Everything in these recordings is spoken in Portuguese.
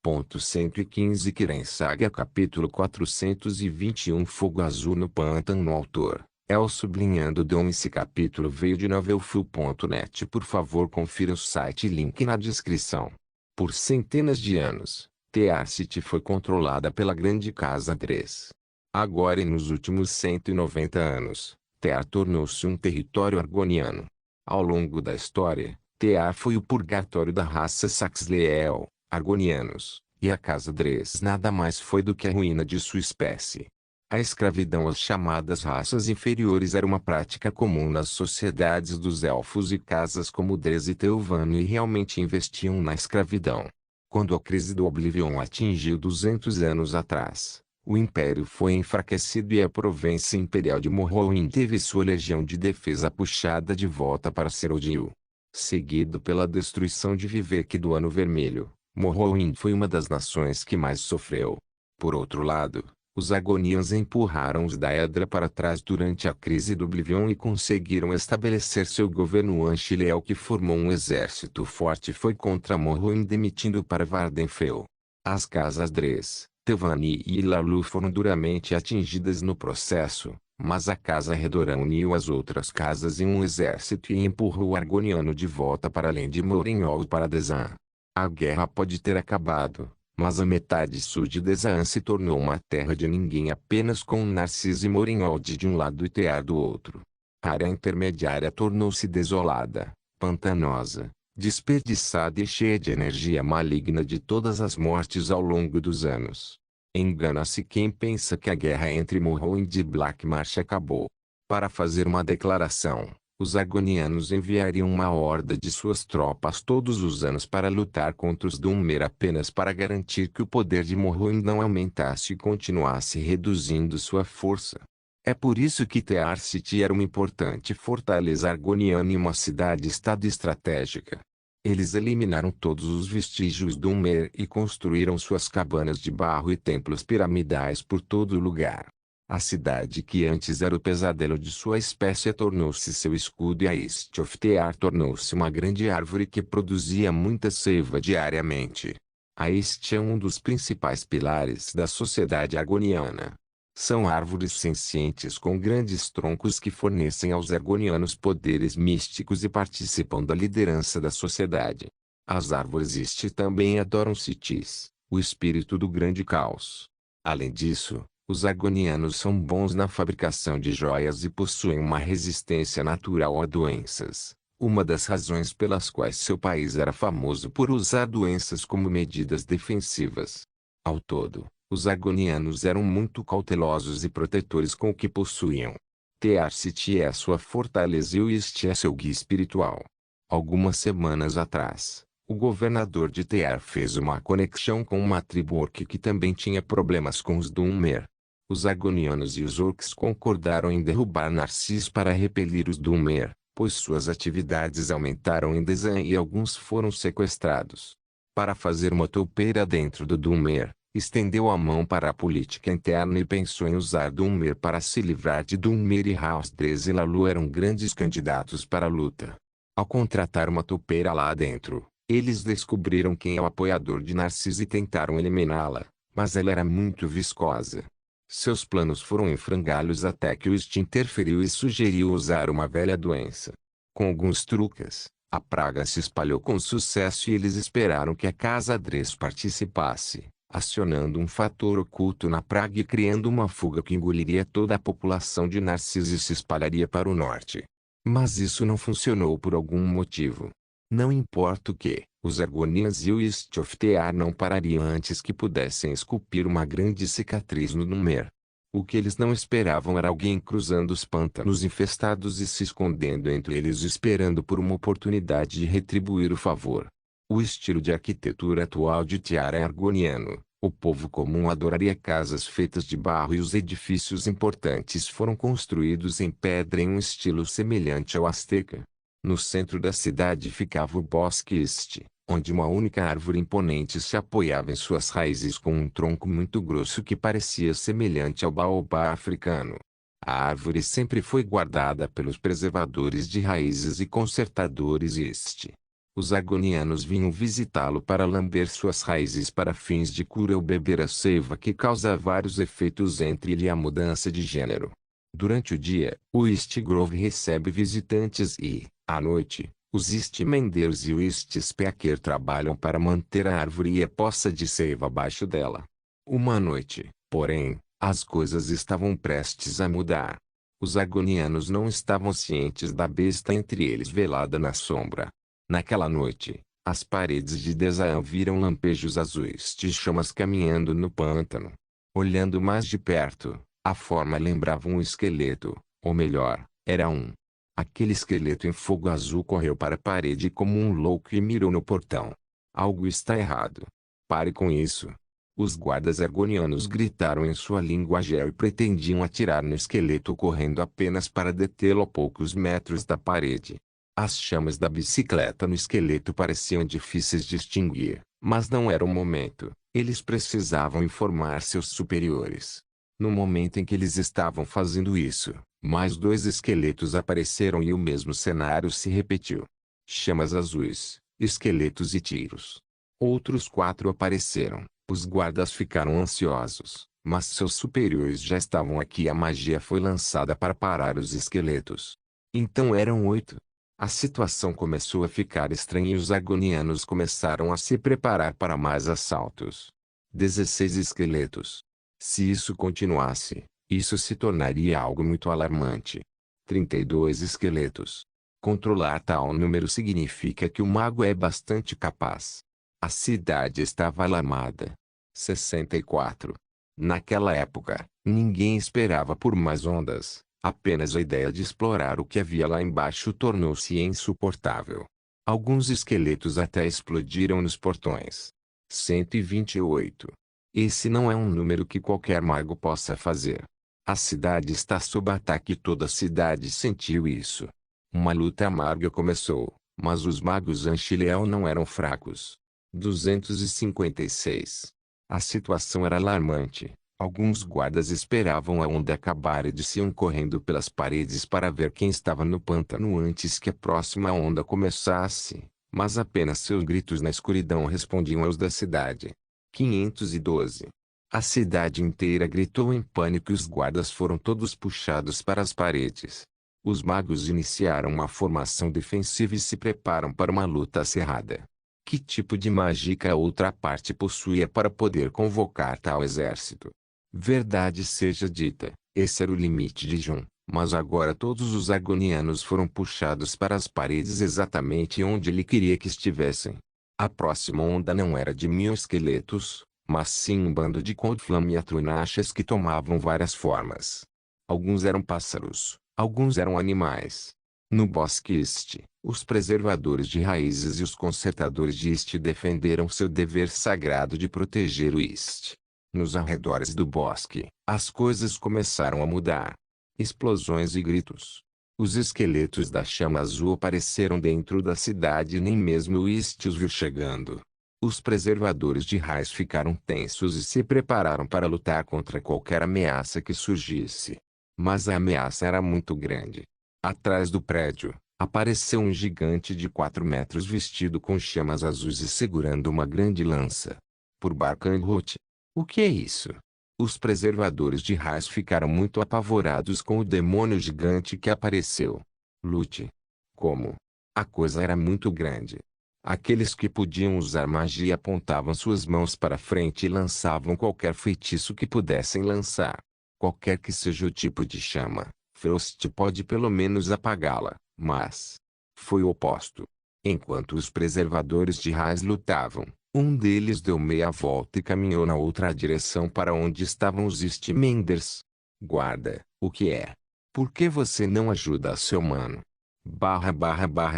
115 Kiren Saga Capítulo 421 Fogo Azul no Pântano Autor El sublinhando Dom. Esse capítulo veio de novelfull.net. Por favor confira o site, link na descrição. Por centenas de anos, Tear City foi controlada pela Grande Casa Dres. Agora e nos últimos 190 anos, Tear tornou-se um território argoniano. Ao longo da história, Tear foi o purgatório da raça Saxleel, argonianos, e a Casa Dres nada mais foi do que a ruína de sua espécie. A escravidão às chamadas raças inferiores era uma prática comum nas sociedades dos elfos e casas como Dres e Telvanni realmente investiam na escravidão. Quando a crise do Oblivion atingiu 200 anos atrás, o Império foi enfraquecido e a província imperial de Morrowind teve sua legião de defesa puxada de volta para Cyrodiil. Seguido pela destruição de Vivec do Ano Vermelho, Morrowind foi uma das nações que mais sofreu. Por outro lado, os Argonians empurraram os Daedra para trás durante a crise do Oblivion e conseguiram estabelecer seu governo. Anchileel, que formou um exército forte, foi contra Morrowind, demitindo para Vvardenfell. As casas Dres, Telvanni e Hlaalu foram duramente atingidas no processo, mas a Casa Redora uniu as outras casas em um exército e empurrou o Argoniano de volta para além de Morinhol para Dezan. A guerra pode ter acabado, mas a metade sul de Dezan se tornou uma terra de ninguém apenas com Narcís e Morinhold de um lado e Tear do outro. A área intermediária tornou-se desolada, pantanosa, desperdiçada e cheia de energia maligna de todas as mortes ao longo dos anos. Engana-se quem pensa que a guerra entre Morrowind e Blackmarsh acabou. Para fazer uma declaração, os Argonianos enviariam uma horda de suas tropas todos os anos para lutar contra os Dunmer apenas para garantir que o poder de Morrowind não aumentasse e continuasse reduzindo sua força. É por isso que Tear City era uma importante fortaleza argoniana e uma cidade-estado estratégica. Eles eliminaram todos os vestígios Dunmer e construíram suas cabanas de barro e templos piramidais por todo o lugar. A cidade que antes era o pesadelo de sua espécie tornou-se seu escudo e a East of Tear tornou-se uma grande árvore que produzia muita seiva diariamente. A East é um dos principais pilares da sociedade argoniana. São árvores sencientes com grandes troncos que fornecem aos argonianos poderes místicos e participam da liderança da sociedade. As árvores East também adoram Sitis, o espírito do grande caos. Além disso, os argonianos são bons na fabricação de joias e possuem uma resistência natural a doenças, uma das razões pelas quais seu país era famoso por usar doenças como medidas defensivas. Ao todo, os argonianos eram muito cautelosos e protetores com o que possuíam. Tear City é a sua fortaleza e East é seu guia espiritual. Algumas semanas atrás, o governador de Tear fez uma conexão com uma tribo orc que também tinha problemas com os Dunmer. Os Argonianos e os orcs concordaram em derrubar Narcís para repelir os Dunmer, pois suas atividades aumentaram em Dezan e alguns foram sequestrados. Para fazer uma toupeira dentro do Dunmer, estendeu a mão para a política interna e pensou em usar Dunmer para se livrar de Dunmer e House Dres e Hlaalu eram grandes candidatos para a luta. Ao contratar uma toupeira lá dentro, eles descobriram quem é o apoiador de Narcís e tentaram eliminá-la, mas ela era muito viscosa. Seus planos foram em frangalhos até que o East interferiu e sugeriu usar uma velha doença. Com alguns truques, a praga se espalhou com sucesso e eles esperaram que a Casa Dres participasse, acionando um fator oculto na praga e criando uma fuga que engoliria toda a população de Narcís e se espalharia para o norte. Mas isso não funcionou por algum motivo. Não importa o que, os Argonians e o East of Tear não parariam antes que pudessem esculpir uma grande cicatriz no Dunmer. O que eles não esperavam era alguém cruzando os pântanos infestados e se escondendo entre eles esperando por uma oportunidade de retribuir o favor. O estilo de arquitetura atual de Tear é argoniano. O povo comum adoraria casas feitas de barro e os edifícios importantes foram construídos em pedra em um estilo semelhante ao asteca. No centro da cidade ficava o Bosque East, onde uma única árvore imponente se apoiava em suas raízes com um tronco muito grosso que parecia semelhante ao baobá africano. A árvore sempre foi guardada pelos preservadores de raízes e consertadores East. Os argonianos vinham visitá-lo para lamber suas raízes para fins de cura ou beber a seiva que causa vários efeitos entre ele e a mudança de gênero. Durante o dia, o East Grove recebe visitantes e, à noite, os Eastmenders e o East Speaker trabalham para manter a árvore e a poça de seiva abaixo dela. Uma noite, porém, as coisas estavam prestes a mudar. Os argonianos não estavam cientes da besta entre eles velada na sombra. Naquela noite, as paredes de Desaan viram lampejos azuis de chamas caminhando no pântano. Olhando mais de perto, a forma lembrava um esqueleto, ou melhor, era um. Aquele esqueleto em fogo azul correu para a parede como um louco e mirou no portão. Algo está errado. Pare com isso. Os guardas argonianos gritaram em sua língua gel e pretendiam atirar no esqueleto correndo apenas para detê-lo a poucos metros da parede. As chamas da bicicleta no esqueleto pareciam difíceis de extinguir, mas não era o momento. Eles precisavam informar seus superiores. No momento em que eles estavam fazendo isso, mais dois esqueletos apareceram e o mesmo cenário se repetiu. Chamas azuis, esqueletos e tiros. Outros 4 apareceram. Os guardas ficaram ansiosos, mas seus superiores já estavam aqui e a magia foi lançada para parar os esqueletos. Então eram 8. A situação começou a ficar estranha e os argonianos começaram a se preparar para mais assaltos. 16 esqueletos. Se isso continuasse, isso se tornaria algo muito alarmante. 32 esqueletos. Controlar tal número significa que o mago é bastante capaz. A cidade estava alarmada. 64. Naquela época, ninguém esperava por mais ondas. Apenas a ideia de explorar o que havia lá embaixo tornou-se insuportável. Alguns esqueletos até explodiram nos portões. 128. Esse não é um número que qualquer mago possa fazer. A cidade está sob ataque e toda a cidade sentiu isso. Uma luta amarga começou, mas os magos Anchileel não eram fracos. 256. A situação era alarmante. Alguns guardas esperavam a onda acabar e desciam correndo pelas paredes para ver quem estava no pântano antes que a próxima onda começasse, mas apenas seus gritos na escuridão respondiam aos da cidade. 512. A cidade inteira gritou em pânico e os guardas foram todos puxados para as paredes. Os magos iniciaram uma formação defensiva e se preparam para uma luta acirrada. Que tipo de magia a outra parte possuía para poder convocar tal exército? Verdade seja dita, esse era o limite de Jun, mas agora todos os argonianos foram puxados para as paredes exatamente onde ele queria que estivessem. A próxima onda não era de 1000 esqueletos, mas sim um bando de Coldflame e Atrunachas que tomavam várias formas. Alguns eram pássaros, alguns eram animais. No bosque East, os preservadores de raízes e os consertadores de East defenderam seu dever sagrado de proteger o East. Nos arredores do bosque, as coisas começaram a mudar. Explosões e gritos. Os esqueletos da chama azul apareceram dentro da cidade e nem mesmo o East os viu chegando. Os preservadores de raios ficaram tensos e se prepararam para lutar contra qualquer ameaça que surgisse. Mas a ameaça era muito grande. Atrás do prédio, apareceu um gigante de 4 metros vestido com chamas azuis e segurando uma grande lança. Por Barkanhut. O que é isso? Os preservadores de raios ficaram muito apavorados com o demônio gigante que apareceu. Lute. Como? A coisa era muito grande. Aqueles que podiam usar magia apontavam suas mãos para frente e lançavam qualquer feitiço que pudessem lançar. Qualquer que seja o tipo de chama, Frost pode pelo menos apagá-la, mas foi o oposto. Enquanto os preservadores de raios lutavam, um deles deu meia volta e caminhou na outra direção para onde estavam os Eastmenders. Guarda, o que é? Por que você não ajuda a seu mano?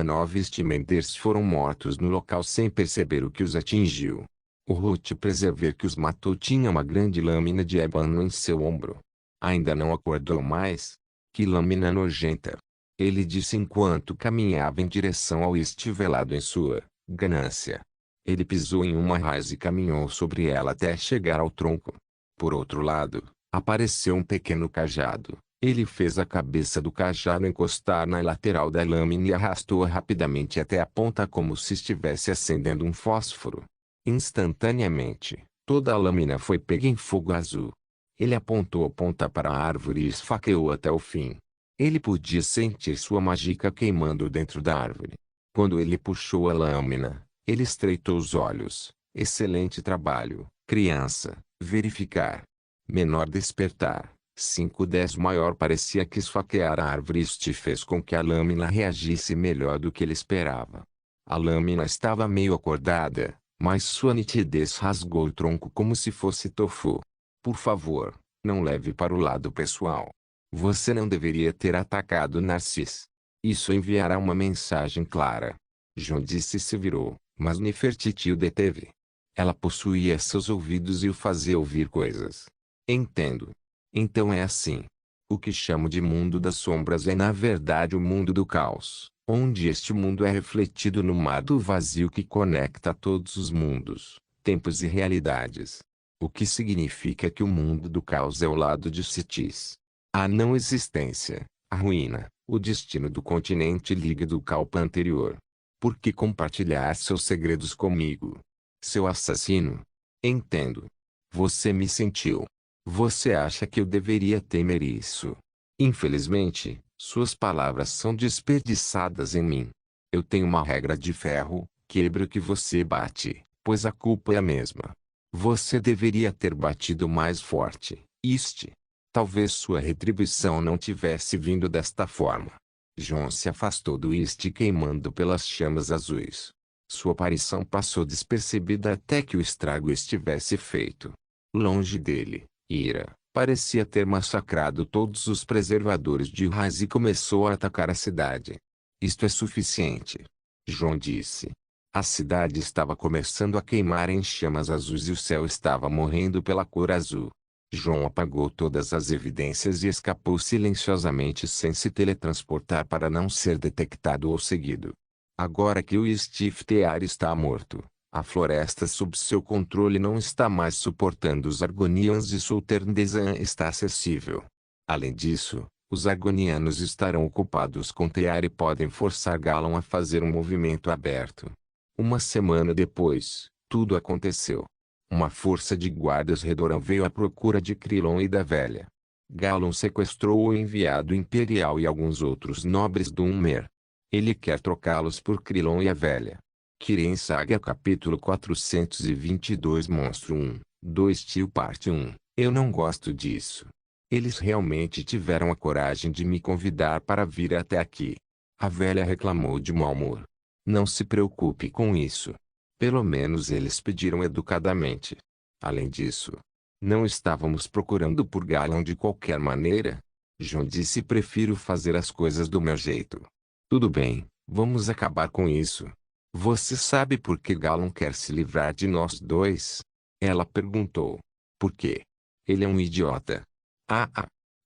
9 Eastmenders foram mortos no local sem perceber o que os atingiu. O Root Preserver que os matou tinha uma grande lâmina de ébano em seu ombro. Ainda não acordou mais? Que lâmina nojenta! Ele disse enquanto caminhava em direção ao East velado em sua ganância. Ele pisou em uma raiz e caminhou sobre ela até chegar ao tronco. Por outro lado, apareceu um pequeno cajado. Ele fez a cabeça do cajado encostar na lateral da lâmina e arrastou-a rapidamente até a ponta como se estivesse acendendo um fósforo. Instantaneamente, toda a lâmina foi pega em fogo azul. Ele apontou a ponta para a árvore e esfaqueou até o fim. Ele podia sentir sua mágica queimando dentro da árvore. Quando ele puxou a lâmina, ele estreitou os olhos. Excelente trabalho, criança. Verificar. Menor despertar. 5-10 maior parecia que esfaquear a árvore fez com que a lâmina reagisse melhor do que ele esperava. A lâmina estava meio acordada, mas sua nitidez rasgou o tronco como se fosse tofu. Por favor, não leve para o lado pessoal. Você não deveria ter atacado Narcisse. Isso enviará uma mensagem clara. John disse e se virou, mas Nefertiti o deteve. Ela possuía seus ouvidos e o fazia ouvir coisas. Entendo. Então é assim. O que chamo de mundo das sombras é na verdade o mundo do caos, onde este mundo é refletido no mar do vazio que conecta todos os mundos, tempos e realidades. O que significa que o mundo do caos é o lado de Sitis. A não existência, a ruína, o destino do continente liga do Kalpa anterior. Por que compartilhar seus segredos comigo? Seu assassino? Entendo. Você me sentiu. Você acha que eu deveria temer isso? Infelizmente, suas palavras são desperdiçadas em mim. Eu tenho uma regra de ferro: quebre o que você bate, pois a culpa é a mesma. Você deveria ter batido mais forte. Talvez sua retribuição não tivesse vindo desta forma. John se afastou do queimando pelas chamas azuis. Sua aparição passou despercebida até que o estrago estivesse feito. Longe dele, Ira parecia ter massacrado todos os preservadores de Raiz e começou a atacar a cidade. Isto é suficiente. John disse. A cidade estava começando a queimar em chamas azuis e o céu estava morrendo pela cor azul. John apagou todas as evidências e escapou silenciosamente sem se teletransportar para não ser detectado ou seguido. Agora que o Steve Tear está morto, a floresta sob seu controle não está mais suportando os Argonians e Sulterndesan está acessível. Além disso, os Argonianos estarão ocupados com Tear e podem forçar Galon a fazer um movimento aberto. Uma semana depois, tudo aconteceu. Uma força de guardas Redoran veio à procura de Krillon e da velha. Galon sequestrou o enviado imperial e alguns outros nobres do Unmer. Ele quer trocá-los por Krillon e a velha. Kirin Saga capítulo 422 Monstro 1, 2 Tio parte 1. Eu não gosto disso. Eles realmente tiveram a coragem de me convidar para vir até aqui. A velha reclamou de mau humor. Não se preocupe com isso. Pelo menos eles pediram educadamente. Além disso, não estávamos procurando por Galon de qualquer maneira. John disse: prefiro fazer as coisas do meu jeito. Tudo bem, vamos acabar com isso. Você sabe por que Galon quer se livrar de nós dois? Ela perguntou. Por quê? Ele é um idiota.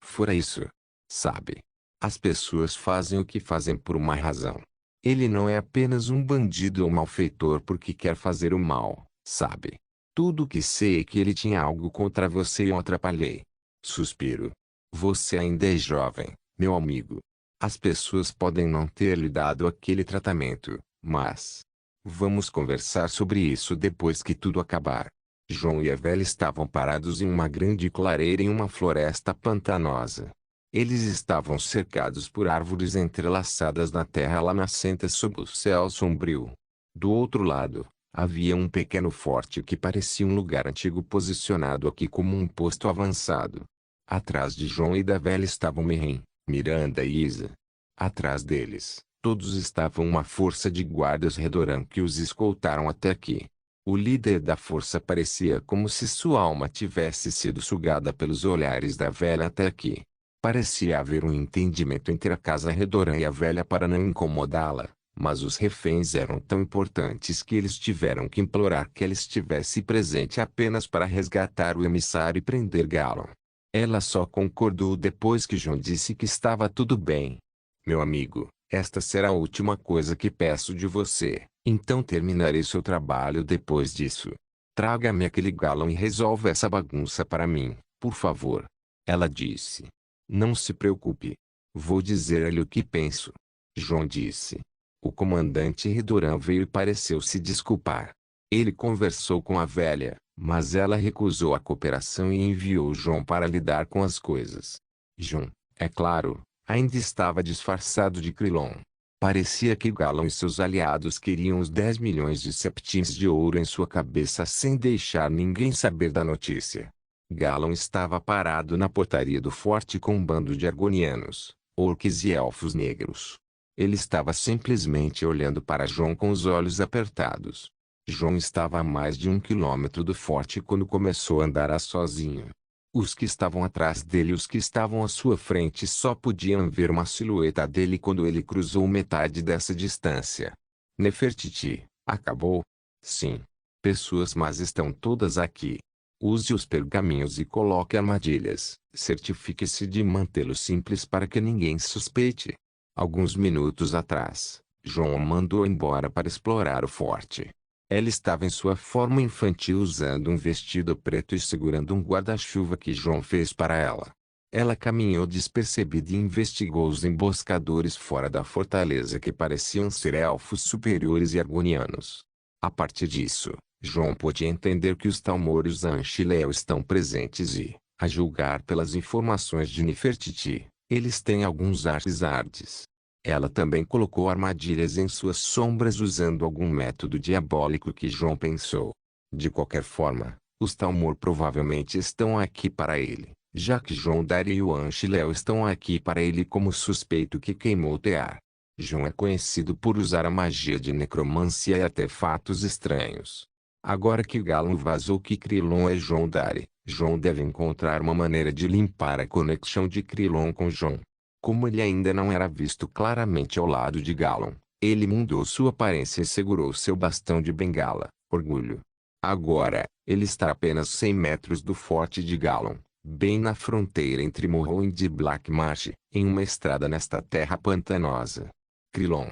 Fora isso. Sabe? As pessoas fazem o que fazem por uma razão. Ele não é apenas um bandido ou malfeitor porque quer fazer o mal, sabe? Tudo o que sei é que ele tinha algo contra você e eu atrapalhei. Suspiro. Você ainda é jovem, meu amigo. As pessoas podem não ter lhe dado aquele tratamento, mas... Vamos conversar sobre isso depois que tudo acabar. João e a velha estavam parados em uma grande clareira em uma floresta pantanosa. Eles estavam cercados por árvores entrelaçadas na terra lamacenta sob o céu sombrio. Do outro lado, havia um pequeno forte que parecia um lugar antigo posicionado aqui como um posto avançado. Atrás de João e da velha estavam Mehen, Miranda e Isa. Atrás deles, todos estavam uma força de guardas Redoran que os escoltaram até aqui. O líder da força parecia como se sua alma tivesse sido sugada pelos olhares da velha até aqui. Parecia haver um entendimento entre a casa Redoran e a velha para não incomodá-la, mas os reféns eram tão importantes que eles tiveram que implorar que ela estivesse presente apenas para resgatar o emissário e prender Galon. Ela só concordou depois que John disse que estava tudo bem. Meu amigo, esta será a última coisa que peço de você, então terminarei seu trabalho depois disso. Traga-me aquele Galon e resolva essa bagunça para mim, por favor. Ela disse. Não se preocupe. Vou dizer-lhe o que penso. João disse. O comandante Ridoran veio e pareceu se desculpar. Ele conversou com a velha, mas ela recusou a cooperação e enviou João para lidar com as coisas. João, é claro, ainda estava disfarçado de Krilon. Parecia que Galon e seus aliados queriam os 10 milhões de septins de ouro em sua cabeça sem deixar ninguém saber da notícia. Galon estava parado na portaria do forte com um bando de argonianos, orques e elfos negros. Ele estava simplesmente olhando para João com os olhos apertados. João estava a mais de 1 quilômetro do forte quando começou a andar sozinho. Os que estavam atrás dele e os que estavam à sua frente só podiam ver uma silhueta dele quando ele cruzou metade dessa distância. Nefertiti, acabou? Sim. Pessoas más estão todas aqui. Use os pergaminhos e coloque armadilhas. Certifique-se de mantê-los simples para que ninguém suspeite. Alguns minutos atrás, João a mandou embora para explorar o forte. Ela estava em sua forma infantil usando um vestido preto e segurando um guarda-chuva que João fez para ela. Ela caminhou despercebida e investigou os emboscadores fora da fortaleza que pareciam ser elfos superiores e argonianos. A partir disso, João pôde entender que os Talmores Anchileo estão presentes e, a julgar pelas informações de Nefertiti, eles têm alguns artes. Ela também colocou armadilhas em suas sombras usando algum método diabólico que João pensou. De qualquer forma, os Talmor provavelmente estão aqui para ele, já que João Dari e o Anchileo estão aqui para ele como suspeito que queimou Tear. João é conhecido por usar a magia de necromancia e artefatos estranhos. Agora que Galon vazou que Krilon é João Dari, João deve encontrar uma maneira de limpar a conexão de Krilon com João. Como ele ainda não era visto claramente ao lado de Galon, ele mudou sua aparência e segurou seu bastão de bengala, orgulho. Agora, ele está a apenas 100 metros do forte de Galon, bem na fronteira entre Morrowind e Black Marsh, em uma estrada nesta terra pantanosa. Krilon.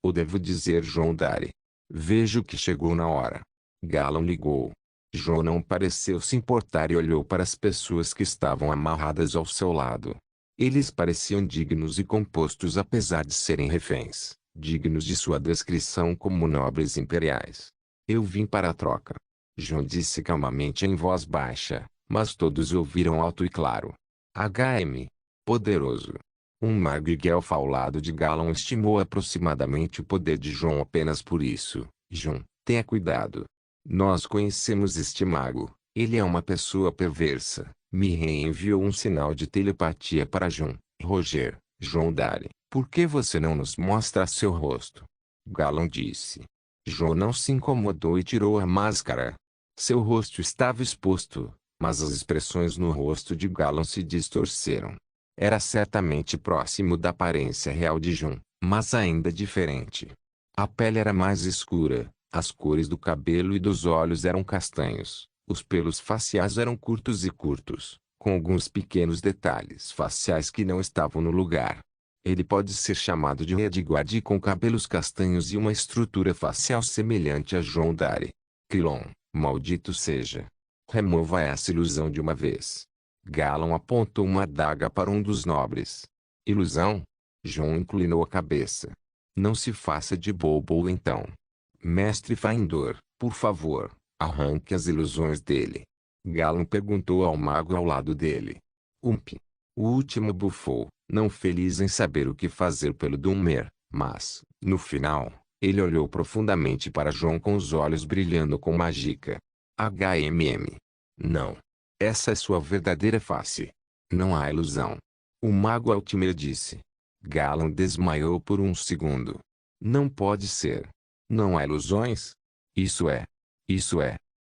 Ou devo dizer João Dari. Vejo que chegou na hora. Galon ligou. João não pareceu se importar e olhou para as pessoas que estavam amarradas ao seu lado. Eles pareciam dignos e compostos apesar de serem reféns, dignos de sua descrição como nobres imperiais. Eu vim para a troca. João disse calmamente em voz baixa, mas todos ouviram alto e claro. HM. Poderoso. Um mago guelfo ao lado de Galon estimou aproximadamente o poder de João apenas por isso. João, tenha cuidado. Nós conhecemos este mago, ele é uma pessoa perversa. Mirren enviou um sinal de telepatia para João. Roger, João Dari, por que você não nos mostra seu rosto? Galon disse. João não se incomodou e tirou a máscara. Seu rosto estava exposto, mas as expressões no rosto de Galon se distorceram. Era certamente próximo da aparência real de João, mas ainda diferente. A pele era mais escura, as cores do cabelo e dos olhos eram castanhos. Os pelos faciais eram curtos, com alguns pequenos detalhes faciais que não estavam no lugar. Ele pode ser chamado de Redguard com cabelos castanhos e uma estrutura facial semelhante a João Dari. Krilon, maldito seja. Remova essa ilusão de uma vez. Galon apontou uma adaga para um dos nobres. Ilusão? João inclinou a cabeça. Não se faça de bobo então. Mestre Faindor, por favor. Arranque as ilusões dele. Galon perguntou ao mago ao lado dele. O último bufou, não feliz em saber o que fazer pelo Dunmer, mas, no final, ele olhou profundamente para João com os olhos brilhando com mágica. Não. Essa é sua verdadeira face. Não há ilusão. O mago Altmer disse. Galon desmaiou por um segundo. Não pode ser. Não há ilusões? Isso é.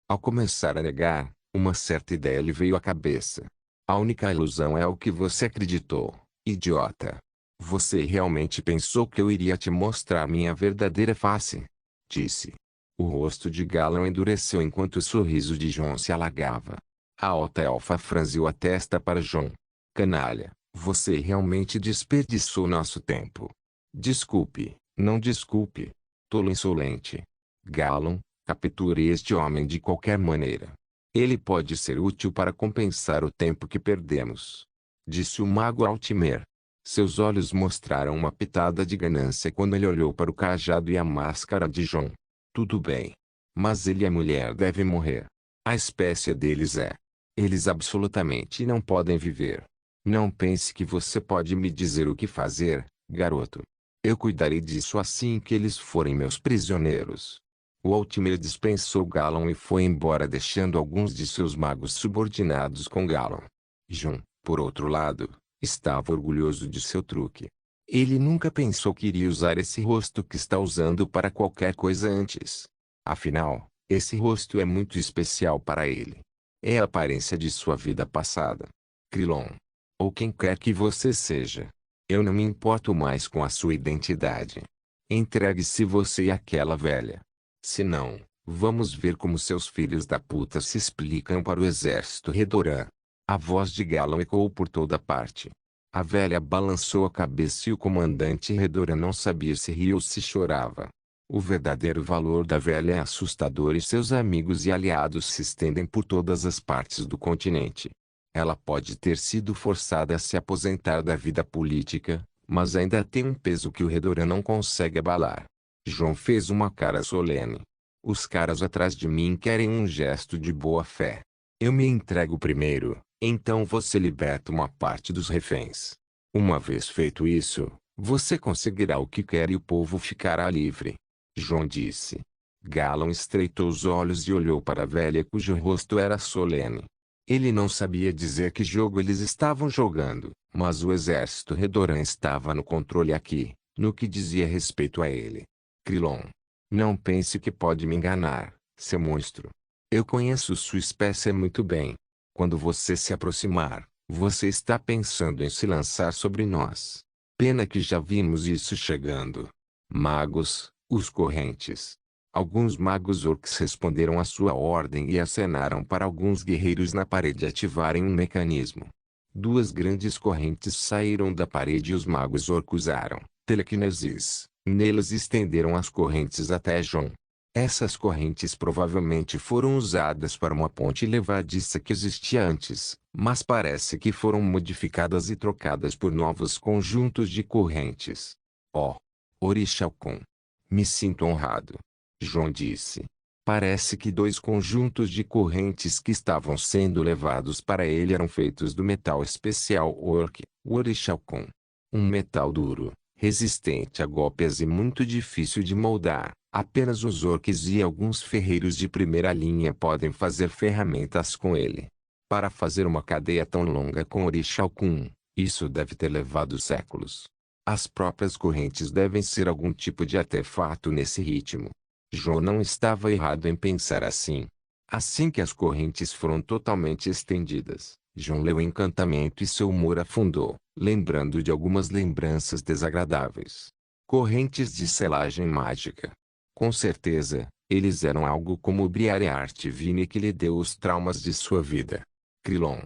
Ao começar a negar, uma certa ideia lhe veio à cabeça. A única ilusão é o que você acreditou, idiota. Você realmente pensou que eu iria te mostrar minha verdadeira face? Disse. O rosto de Galon endureceu enquanto o sorriso de João se alagava. A alta elfa franziu a testa para João. Canalha, você realmente desperdiçou nosso tempo. Desculpe, não desculpe. Tolo insolente. Galon, capture este homem de qualquer maneira. Ele pode ser útil para compensar o tempo que perdemos. disse o mago Altimer. Seus olhos mostraram uma pitada de ganância quando ele olhou para o cajado e a máscara de John. Tudo bem. Mas ele e a mulher devem morrer. A espécie deles é. Eles absolutamente não podem viver. Não pense que você pode me dizer o que fazer, garoto. Eu cuidarei disso assim que eles forem meus prisioneiros. O Altimer dispensou Galon e foi embora deixando alguns de seus magos subordinados com Galon. John, por outro lado, estava orgulhoso de seu truque. Ele nunca pensou que iria usar esse rosto que está usando para qualquer coisa antes. Afinal, esse rosto é muito especial para ele. É a aparência de sua vida passada. Krillon. Ou quem quer que você seja. Eu não me importo mais com a sua identidade. Entregue-se você e aquela velha. Se não, vamos ver como seus filhos da puta se explicam para o exército Redoran. A voz de Galon ecoou por toda parte. A velha balançou a cabeça e o comandante Redoran não sabia se ria ou se chorava. O verdadeiro valor da velha é assustador e seus amigos e aliados se estendem por todas as partes do continente. Ela pode ter sido forçada a se aposentar da vida política, mas ainda tem um peso que o Redoran não consegue abalar. João fez uma cara solene. Os caras atrás de mim querem um gesto de boa fé. Eu me entrego primeiro, então você liberta uma parte dos reféns. Uma vez feito isso, você conseguirá o que quer e o povo ficará livre. João disse. Galon estreitou os olhos e olhou para a velha cujo rosto era solene. Ele não sabia dizer que jogo eles estavam jogando, mas o exército Redoran estava no controle aqui, no que dizia respeito a ele. Krillon. Não pense que pode me enganar, seu monstro. Eu conheço sua espécie muito bem. Quando você se aproximar, você está pensando em se lançar sobre nós. Pena que já vimos isso chegando. Magos, os correntes. Alguns magos orcs responderam à sua ordem e acenaram para alguns guerreiros na parede ativarem um mecanismo. Duas grandes correntes saíram da parede e os magos orcs usaram telequinesis. Neles estenderam as correntes até John. Essas correntes provavelmente foram usadas para uma ponte levadiça que existia antes, mas parece que foram modificadas e trocadas por novos conjuntos de correntes. Oh! Orixalcon. Me sinto honrado. John disse. Parece que dois conjuntos de correntes que estavam sendo levados para ele eram feitos do metal especial Orc, o Orixalcon. Um metal duro, resistente a golpes e muito difícil de moldar. Apenas os orcs e alguns ferreiros de primeira linha podem fazer ferramentas com ele. Para fazer uma cadeia tão longa com Orixalcon, isso deve ter levado séculos. As próprias correntes devem ser algum tipo de artefato nesse ritmo. João não estava errado em pensar assim. Assim que as correntes foram totalmente estendidas, João leu o encantamento e seu humor afundou, lembrando de algumas lembranças desagradáveis. Correntes de selagem mágica. Com certeza, eles eram algo como o Briareart Vini que lhe deu os traumas de sua vida. Krillon.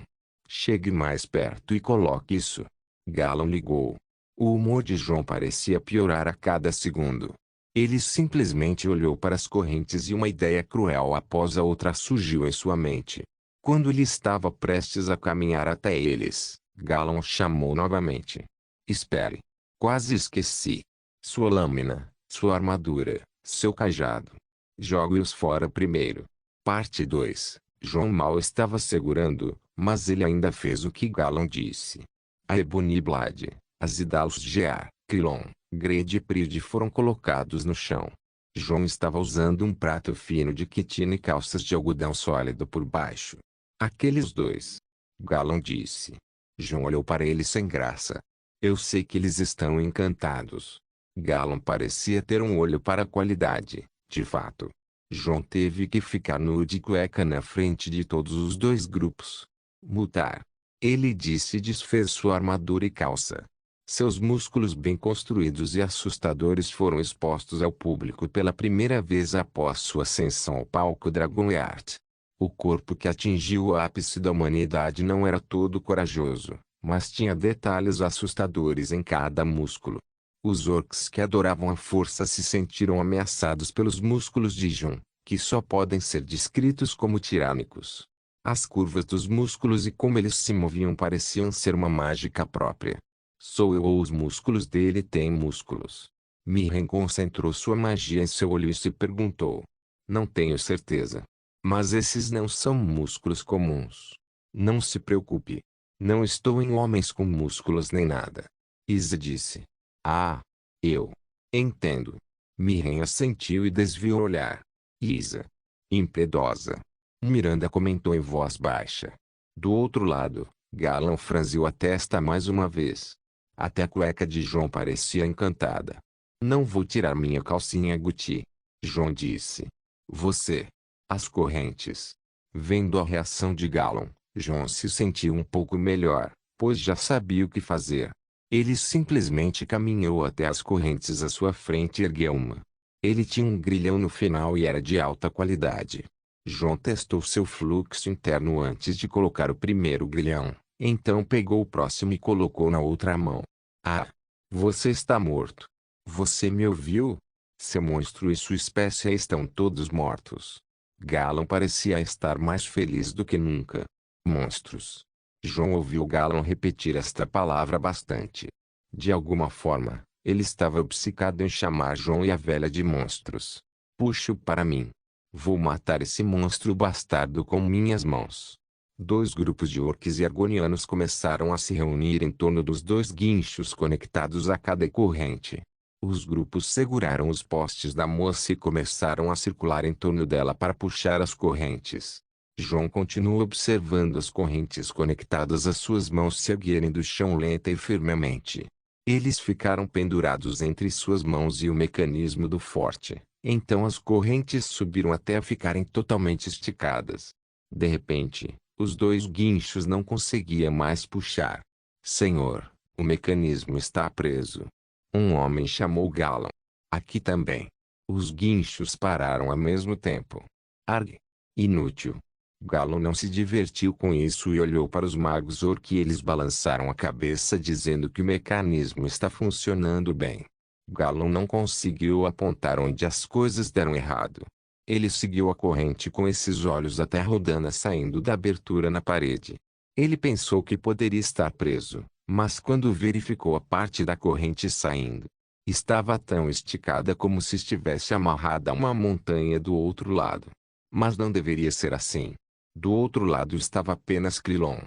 Chegue mais perto e coloque isso. Galon ligou. O humor de João parecia piorar a cada segundo. Ele simplesmente olhou para as correntes e uma ideia cruel após a outra surgiu em sua mente. Quando ele estava prestes a caminhar até eles, Galon chamou novamente. Espere. Quase esqueci. Sua lâmina, sua armadura, seu cajado. Jogue-os fora primeiro. Parte 2. João mal estava segurando, mas ele ainda fez o que Galon disse. A Ebony Blade, as Idalus Gear, Krillon, Gred e Prid foram colocados no chão. João estava usando um prato fino de quitina e calças de algodão sólido por baixo. Aqueles dois. Galon disse. João olhou para ele sem graça. Eu sei que eles estão encantados. Galon parecia ter um olho para a qualidade, de fato. João teve que ficar nu de cueca na frente de todos os dois grupos. Mutar. Ele disse e desfez sua armadura e calça. Seus músculos bem construídos e assustadores foram expostos ao público pela primeira vez após sua ascensão ao palco Dragonheart. O corpo que atingiu o ápice da humanidade não era todo corajoso, mas tinha detalhes assustadores em cada músculo. Os orcs que adoravam a força se sentiram ameaçados pelos músculos de Jun, que só podem ser descritos como tirânicos. As curvas dos músculos e como eles se moviam pareciam ser uma mágica própria. Sou eu ou os músculos dele têm músculos? Mirren concentrou sua magia em seu olho e se perguntou. Não tenho certeza. Mas esses não são músculos comuns. Não se preocupe. Não estou em homens com músculos nem nada. Isa disse. Ah, eu entendo. Mirren assentiu e desviou o olhar. Isa. Impiedosa. Miranda comentou em voz baixa. Do outro lado, Galan franziu a testa mais uma vez. Até a cueca de João parecia encantada. Não vou tirar minha calcinha Gucci. João disse. Você. As correntes. Vendo a reação de Galan, João se sentiu um pouco melhor, pois já sabia o que fazer. Ele simplesmente caminhou até as correntes à sua frente e ergueu uma. Ele tinha um grilhão no final e era de alta qualidade. João testou seu fluxo interno antes de colocar o primeiro grilhão, então pegou o próximo e colocou na outra mão. Ah! Você está morto. Você me ouviu? Seu monstro e sua espécie estão todos mortos. Galan parecia estar mais feliz do que nunca. Monstros. João ouviu Galan repetir esta palavra bastante. De alguma forma, ele estava obcecado em chamar João e a velha de monstros. Puxe-o para mim. Vou matar esse monstro bastardo com minhas mãos. Dois grupos de orques e argonianos começaram a se reunir em torno dos dois guinchos conectados a cada corrente. Os grupos seguraram os postes da moça e começaram a circular em torno dela para puxar as correntes. João continuou observando as correntes conectadas às suas mãos se erguerem do chão lenta e firmemente. Eles ficaram pendurados entre suas mãos e o mecanismo do forte. Então as correntes subiram até ficarem totalmente esticadas. De repente, os dois guinchos não conseguiam mais puxar. Senhor, o mecanismo está preso. Um homem chamou Galan. Aqui também. Os guinchos pararam ao mesmo tempo. Arg! Inútil. Galan não se divertiu com isso e olhou para os magos orc e eles balançaram a cabeça dizendo que o mecanismo está funcionando bem. Galan não conseguiu apontar onde as coisas deram errado. Ele seguiu a corrente com esses olhos até a rodana saindo da abertura na parede. Ele pensou que poderia estar preso, mas quando verificou a parte da corrente saindo, estava tão esticada como se estivesse amarrada a uma montanha do outro lado. Mas não deveria ser assim. Do outro lado estava apenas Krillon.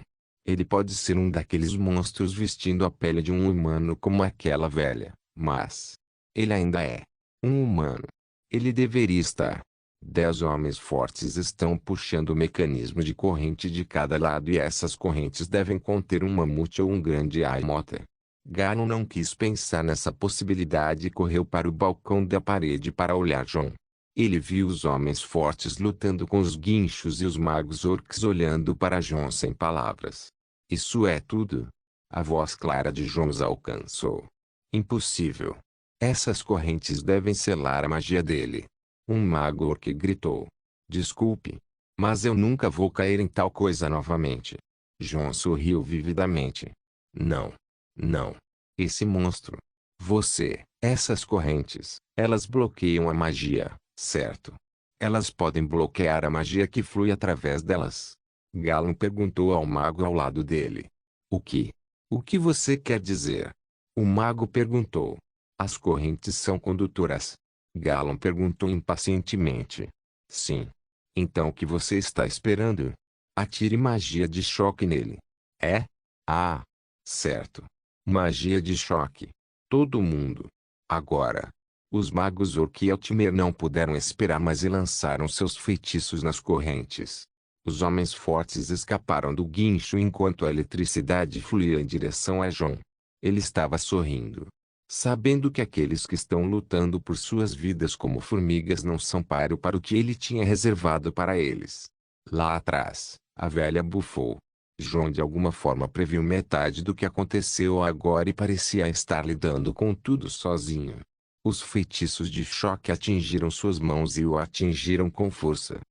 Ele pode ser um daqueles monstros vestindo a pele de um humano como aquela velha, mas ele ainda é um humano. Ele deveria estar. 10 homens fortes estão puxando o mecanismo de corrente de cada lado e essas correntes devem conter um mamute ou um grande Aimota. Ganon não quis pensar nessa possibilidade e correu para o balcão da parede para olhar João. Ele viu os homens fortes lutando com os guinchos e os magos orcs olhando para João sem palavras. Isso é tudo? A voz clara de João os alcançou. Impossível. Essas correntes devem selar a magia dele. Um mago orc gritou. Desculpe. Mas eu nunca vou cair em tal coisa novamente. João sorriu vividamente. Não. Não. Esse monstro. Você. Essas correntes. Elas bloqueiam a magia, certo? Elas podem bloquear a magia que flui através delas. Galan perguntou ao mago ao lado dele. O que? O que você quer dizer? O mago perguntou. As correntes são condutoras. Galan perguntou impacientemente. Sim. Então o que você está esperando? Atire magia de choque nele. É? Ah. Certo. Magia de choque. Todo mundo. Agora. Os magos Orc e Altmer não puderam esperar mais e lançaram seus feitiços nas correntes. Os homens fortes escaparam do guincho enquanto a eletricidade fluía em direção a João. Ele estava sorrindo. Sabendo que aqueles que estão lutando por suas vidas como formigas não são páreo para o que ele tinha reservado para eles. Lá atrás, a velha bufou. João de alguma forma previu metade do que aconteceu agora e parecia estar lidando com tudo sozinho. Os feitiços de choque atingiram suas mãos e o atingiram com força.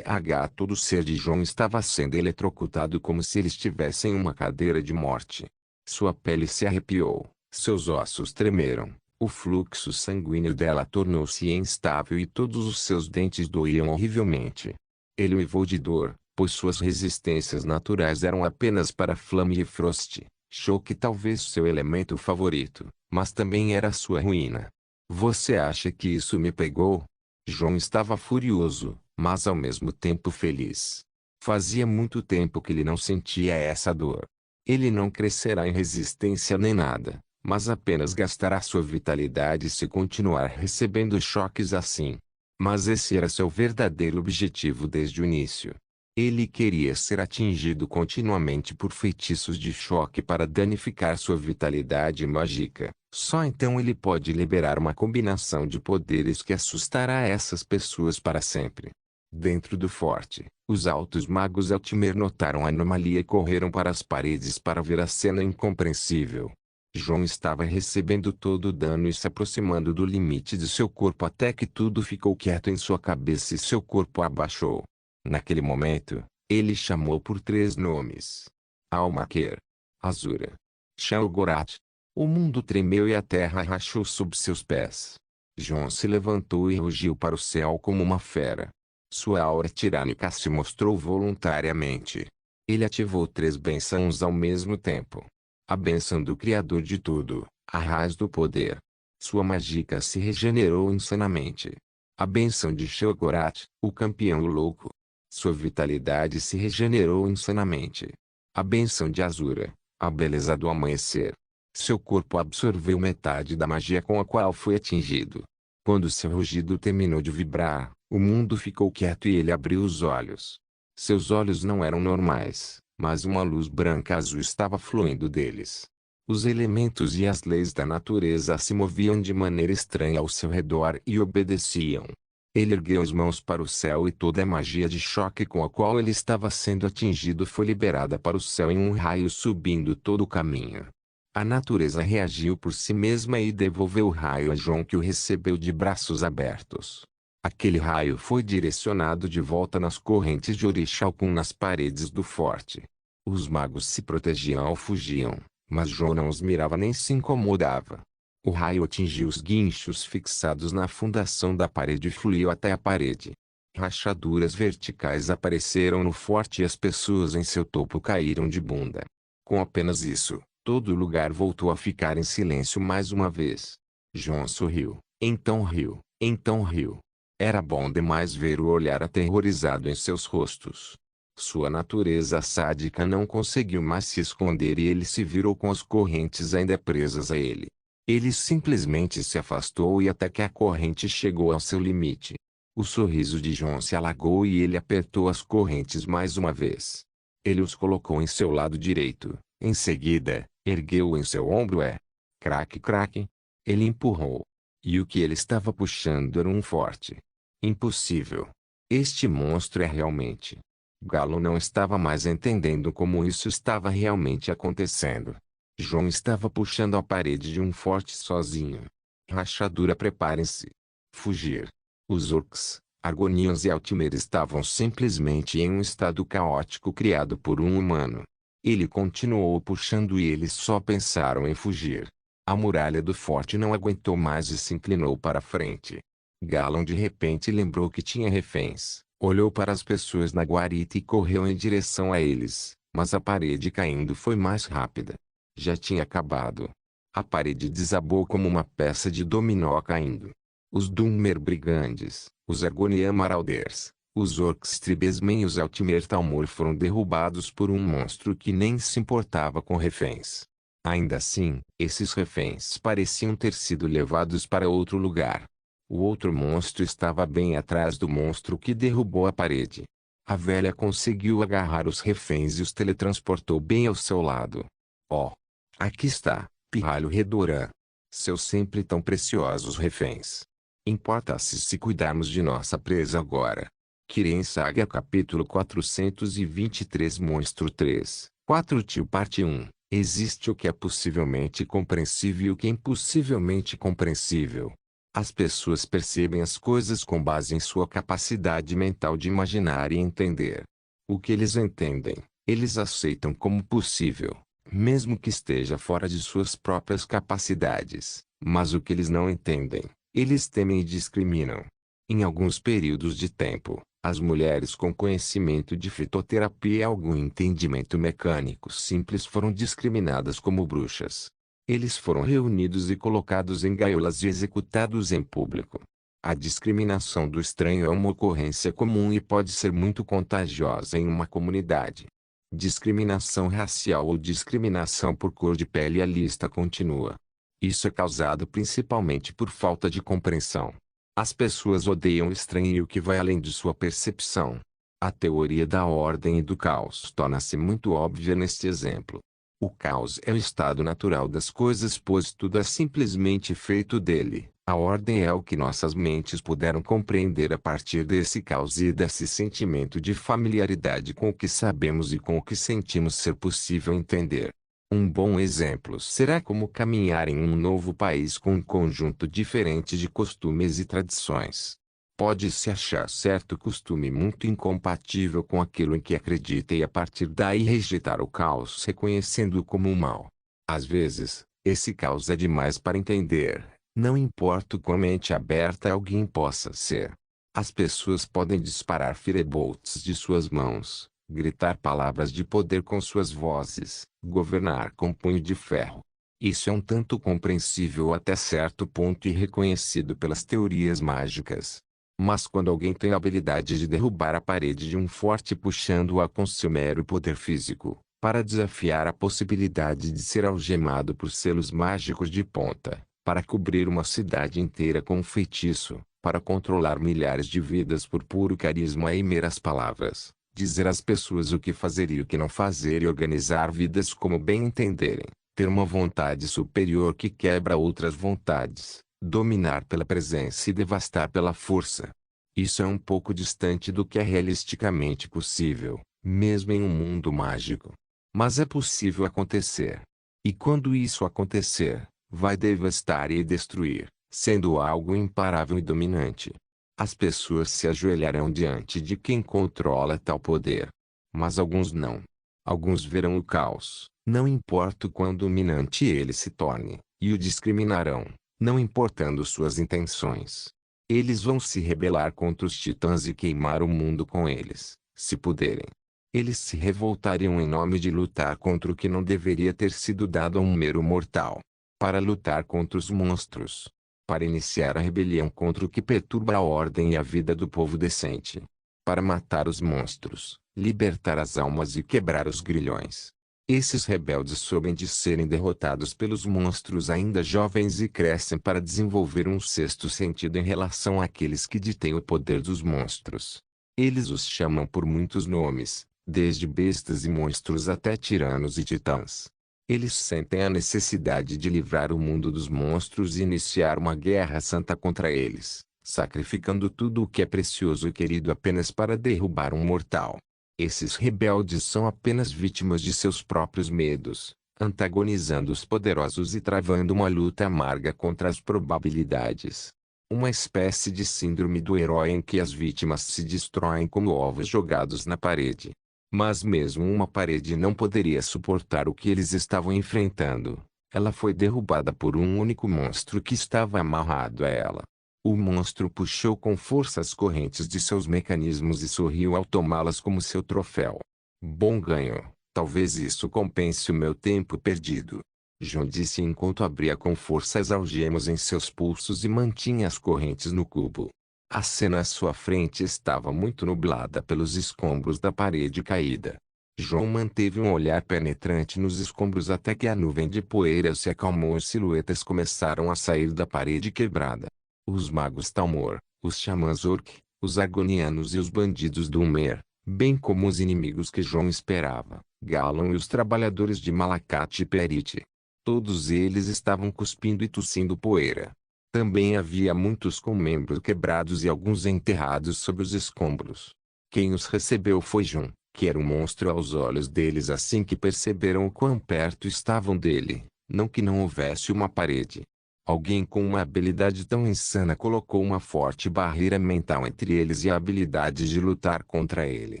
Todo ser de João estava sendo eletrocutado como se ele estivesse em uma cadeira de morte. Sua pele se arrepiou, seus ossos tremeram, o fluxo sanguíneo dela tornou-se instável e todos os seus dentes doíam horrivelmente. Ele uivou de dor, pois suas resistências naturais eram apenas para Flame e Frost. Choque talvez seu elemento favorito, mas também era sua ruína. Você acha que isso me pegou? João estava furioso, mas ao mesmo tempo feliz. Fazia muito tempo que ele não sentia essa dor. Ele não crescerá em resistência nem nada, mas apenas gastará sua vitalidade se continuar recebendo choques assim. Mas esse era seu verdadeiro objetivo desde o início. Ele queria ser atingido continuamente por feitiços de choque para danificar sua vitalidade mágica. Só então ele pode liberar uma combinação de poderes que assustará essas pessoas para sempre. Dentro do forte, os altos magos Eltimer notaram a anomalia e correram para as paredes para ver a cena incompreensível. João estava recebendo todo o dano e se aproximando do limite de seu corpo até que tudo ficou quieto em sua cabeça e seu corpo abaixou. Naquele momento, ele chamou por 3 nomes. Almaquer, Azura, Shelgorat. O mundo tremeu e a terra rachou sob seus pés. João se levantou e rugiu para o céu como uma fera. Sua aura tirânica se mostrou voluntariamente. Ele ativou 3 bênçãos ao mesmo tempo. A bênção do Criador de tudo, a raiz do poder. Sua mágica se regenerou insanamente. A bênção de Shelgorat, o campeão louco. Sua vitalidade se regenerou insanamente. A bênção de Azura, a beleza do amanhecer. Seu corpo absorveu metade da magia com a qual foi atingido. Quando seu rugido terminou de vibrar, o mundo ficou quieto e ele abriu os olhos. Seus olhos não eram normais, mas uma luz branca-azul estava fluindo deles. Os elementos e as leis da natureza se moviam de maneira estranha ao seu redor e obedeciam. Ele ergueu as mãos para o céu e toda a magia de choque com a qual ele estava sendo atingido foi liberada para o céu em um raio subindo todo o caminho. A natureza reagiu por si mesma e devolveu o raio a João que o recebeu de braços abertos. Aquele raio foi direcionado de volta nas correntes de Orixalcum nas paredes do forte. Os magos se protegiam ou fugiam, mas João não os mirava nem se incomodava. O raio atingiu os guinchos fixados na fundação da parede e fluiu até a parede. Rachaduras verticais apareceram no forte e as pessoas em seu topo caíram de bunda. Com apenas isso, todo o lugar voltou a ficar em silêncio mais uma vez. João sorriu, então riu, então riu. Era bom demais ver o olhar aterrorizado em seus rostos. Sua natureza sádica não conseguiu mais se esconder e ele se virou com as correntes ainda presas a ele. Ele simplesmente se afastou e até que a corrente chegou ao seu limite. O sorriso de João se alagou e ele apertou as correntes mais uma vez. Ele os colocou em seu lado direito. Em seguida, ergueu-o em seu ombro e... Craque, craque. Ele empurrou. E o que ele estava puxando era um forte. Impossível. Este monstro é realmente... Galo não estava mais entendendo como isso estava realmente acontecendo. João estava puxando a parede de um forte sozinho. Rachadura, preparem-se. Fugir. Os orcs, Argonians e Eltimer estavam simplesmente em um estado caótico criado por um humano. Ele continuou puxando e eles só pensaram em fugir. A muralha do forte não aguentou mais e se inclinou para a frente. Galon de repente lembrou que tinha reféns, olhou para as pessoas na guarita e correu em direção a eles, mas a parede caindo foi mais rápida. Já tinha acabado. A parede desabou como uma peça de dominó caindo. Os Dunmer Brigantes, os Argonian Marauders, os Orcs Tribesmen e os Eltimer Talmor foram derrubados por um monstro que nem se importava com reféns. Ainda assim, esses reféns pareciam ter sido levados para outro lugar. O outro monstro estava bem atrás do monstro que derrubou a parede. A velha conseguiu agarrar os reféns e os teletransportou bem ao seu lado. Oh! Aqui está, pirralho Redoran. Seus sempre tão preciosos reféns. Importa-se se cuidarmos de nossa presa agora. Kiren Saga capítulo 423 Monstro 3, 4 Tio parte 1. Existe o que é possivelmente compreensível e o que é impossivelmente compreensível. As pessoas percebem as coisas com base em sua capacidade mental de imaginar e entender. O que eles entendem, eles aceitam como possível, mesmo que esteja fora de suas próprias capacidades. Mas o que eles não entendem, eles temem e discriminam. Em alguns períodos de tempo, As mulheres com conhecimento de fitoterapia e algum entendimento mecânico simples foram discriminadas como bruxas. Eles foram reunidos e colocados em gaiolas e executados em público. A discriminação do estranho é uma ocorrência comum e pode ser muito contagiosa em uma comunidade. Discriminação racial ou discriminação por cor de pele. A lista continua. Isso é causado principalmente por falta de compreensão. As pessoas odeiam o estranho e o que vai além de sua percepção. A teoria da ordem e do caos torna-se muito óbvia neste exemplo. O caos é o estado natural das coisas, pois tudo é simplesmente feito dele. A ordem é o que nossas mentes puderam compreender a partir desse caos e desse sentimento de familiaridade com o que sabemos e com o que sentimos ser possível entender. Um bom exemplo será como caminhar em um novo país com um conjunto diferente de costumes e tradições. Pode-se achar certo costume muito incompatível com aquilo em que acredita e a partir daí rejeitar o caos reconhecendo-o como um mal. Às vezes, esse caos é demais para entender, não importa o quão mente aberta alguém possa ser. As pessoas podem disparar firebolts de suas mãos, gritar palavras de poder com suas vozes, governar com punho de ferro. Isso é um tanto compreensível até certo ponto e reconhecido pelas teorias mágicas. Mas quando alguém tem a habilidade de derrubar a parede de um forte puxando-a com seu mero poder físico, para desafiar a possibilidade de ser algemado por selos mágicos de ponta, para cobrir uma cidade inteira com um feitiço, para controlar milhares de vidas por puro carisma e meras palavras, dizer às pessoas o que fazer e o que não fazer e organizar vidas como bem entenderem, ter uma vontade superior que quebra outras vontades, dominar pela presença e devastar pela força. Isso é um pouco distante do que é realisticamente possível, mesmo em um mundo mágico. Mas é possível acontecer. E quando isso acontecer, vai devastar e destruir, sendo algo imparável e dominante. As pessoas se ajoelharão diante de quem controla tal poder. Mas alguns não. Alguns verão o caos, não importa o quão dominante ele se torne, e o discriminarão, não importando suas intenções. Eles vão se rebelar contra os titãs e queimar o mundo com eles, se puderem. Eles se revoltariam em nome de lutar contra o que não deveria ter sido dado a um mero mortal. Para lutar contra os monstros. Para iniciar a rebelião contra o que perturba a ordem e a vida do povo decente. Para matar os monstros, libertar as almas e quebrar os grilhões. Esses rebeldes sobem de serem derrotados pelos monstros ainda jovens e crescem para desenvolver um sexto sentido em relação àqueles que detêm o poder dos monstros. Eles os chamam por muitos nomes, desde bestas e monstros até tiranos e titãs. Eles sentem a necessidade de livrar o mundo dos monstros e iniciar uma guerra santa contra eles, sacrificando tudo o que é precioso e querido apenas para derrubar um mortal. Esses rebeldes são apenas vítimas de seus próprios medos, antagonizando os poderosos e travando uma luta amarga contra as probabilidades. Uma espécie de síndrome do herói em que as vítimas se destroem como ovos jogados na parede. Mas mesmo uma parede não poderia suportar o que eles estavam enfrentando. Ela foi derrubada por um único monstro que estava amarrado a ela. O monstro puxou com força as correntes de seus mecanismos e sorriu ao tomá-las como seu troféu. Bom ganho, talvez isso compense o meu tempo perdido. John disse enquanto abria com força as algemas em seus pulsos e mantinha as correntes no cubo. A cena à sua frente estava muito nublada pelos escombros da parede caída. João manteve um olhar penetrante nos escombros até que a nuvem de poeira se acalmou e silhuetas começaram a sair da parede quebrada. Os magos Talmor, os xamãs Orc, os Argonianos e os bandidos do Umer, bem como os inimigos que João esperava, Galan e os trabalhadores de Malacat e Perite. Todos eles estavam cuspindo e tossindo poeira. Também havia muitos com membros quebrados e alguns enterrados sob os escombros. Quem os recebeu foi Jun, que era um monstro aos olhos deles assim que perceberam o quão perto estavam dele, não que não houvesse uma parede. Alguém com uma habilidade tão insana colocou uma forte barreira mental entre eles e a habilidade de lutar contra ele.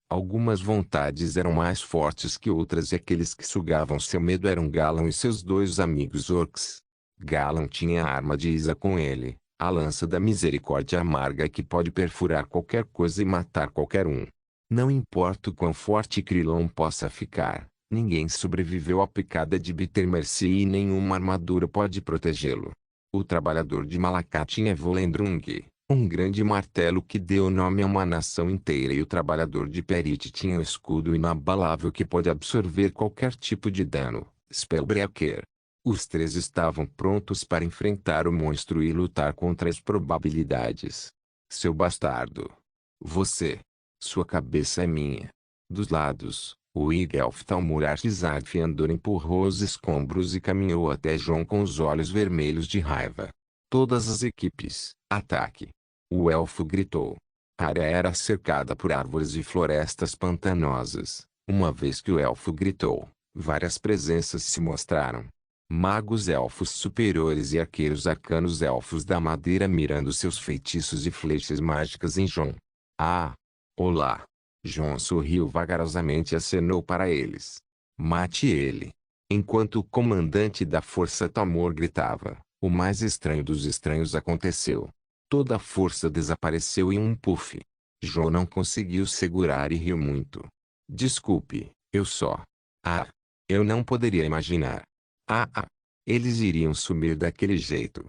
Algumas vontades eram mais fortes que outras e aqueles que sugavam seu medo eram Galan e seus dois amigos orcs. Galan tinha a arma de Isa com ele, A lança da misericórdia amarga que pode perfurar qualquer coisa e matar qualquer um. Não importa o quão forte Krilon possa ficar, ninguém sobreviveu à picada de Bittermercy e nenhuma armadura pode protegê-lo. O trabalhador de Malacá tinha Volendrung, um grande martelo que deu nome a uma nação inteira, e o trabalhador de Perit tinha um escudo inabalável que pode absorver qualquer tipo de dano, Spellbreaker. Os três estavam prontos para enfrentar o monstro e lutar contra as probabilidades. Seu bastardo. Você. Sua cabeça é minha. Dos lados, o Igelf Talmur Artizad Fiandor empurrou os escombros e caminhou até John com os olhos vermelhos de raiva. Todas as equipes, ataque! O elfo gritou. A área era cercada por árvores e florestas pantanosas. Uma vez que o elfo gritou, várias presenças se mostraram. Magos elfos superiores e arqueiros arcanos elfos da madeira mirando seus feitiços e flechas mágicas em John. Ah! Olá! John sorriu vagarosamente e acenou para eles. Mate ele! Enquanto o comandante da força Talmor gritava, o mais estranho dos estranhos aconteceu. Toda a força desapareceu em um puff. John não conseguiu segurar e riu muito. Desculpe, eu só. Ah! Eu não poderia imaginar. Eles iriam sumir daquele jeito.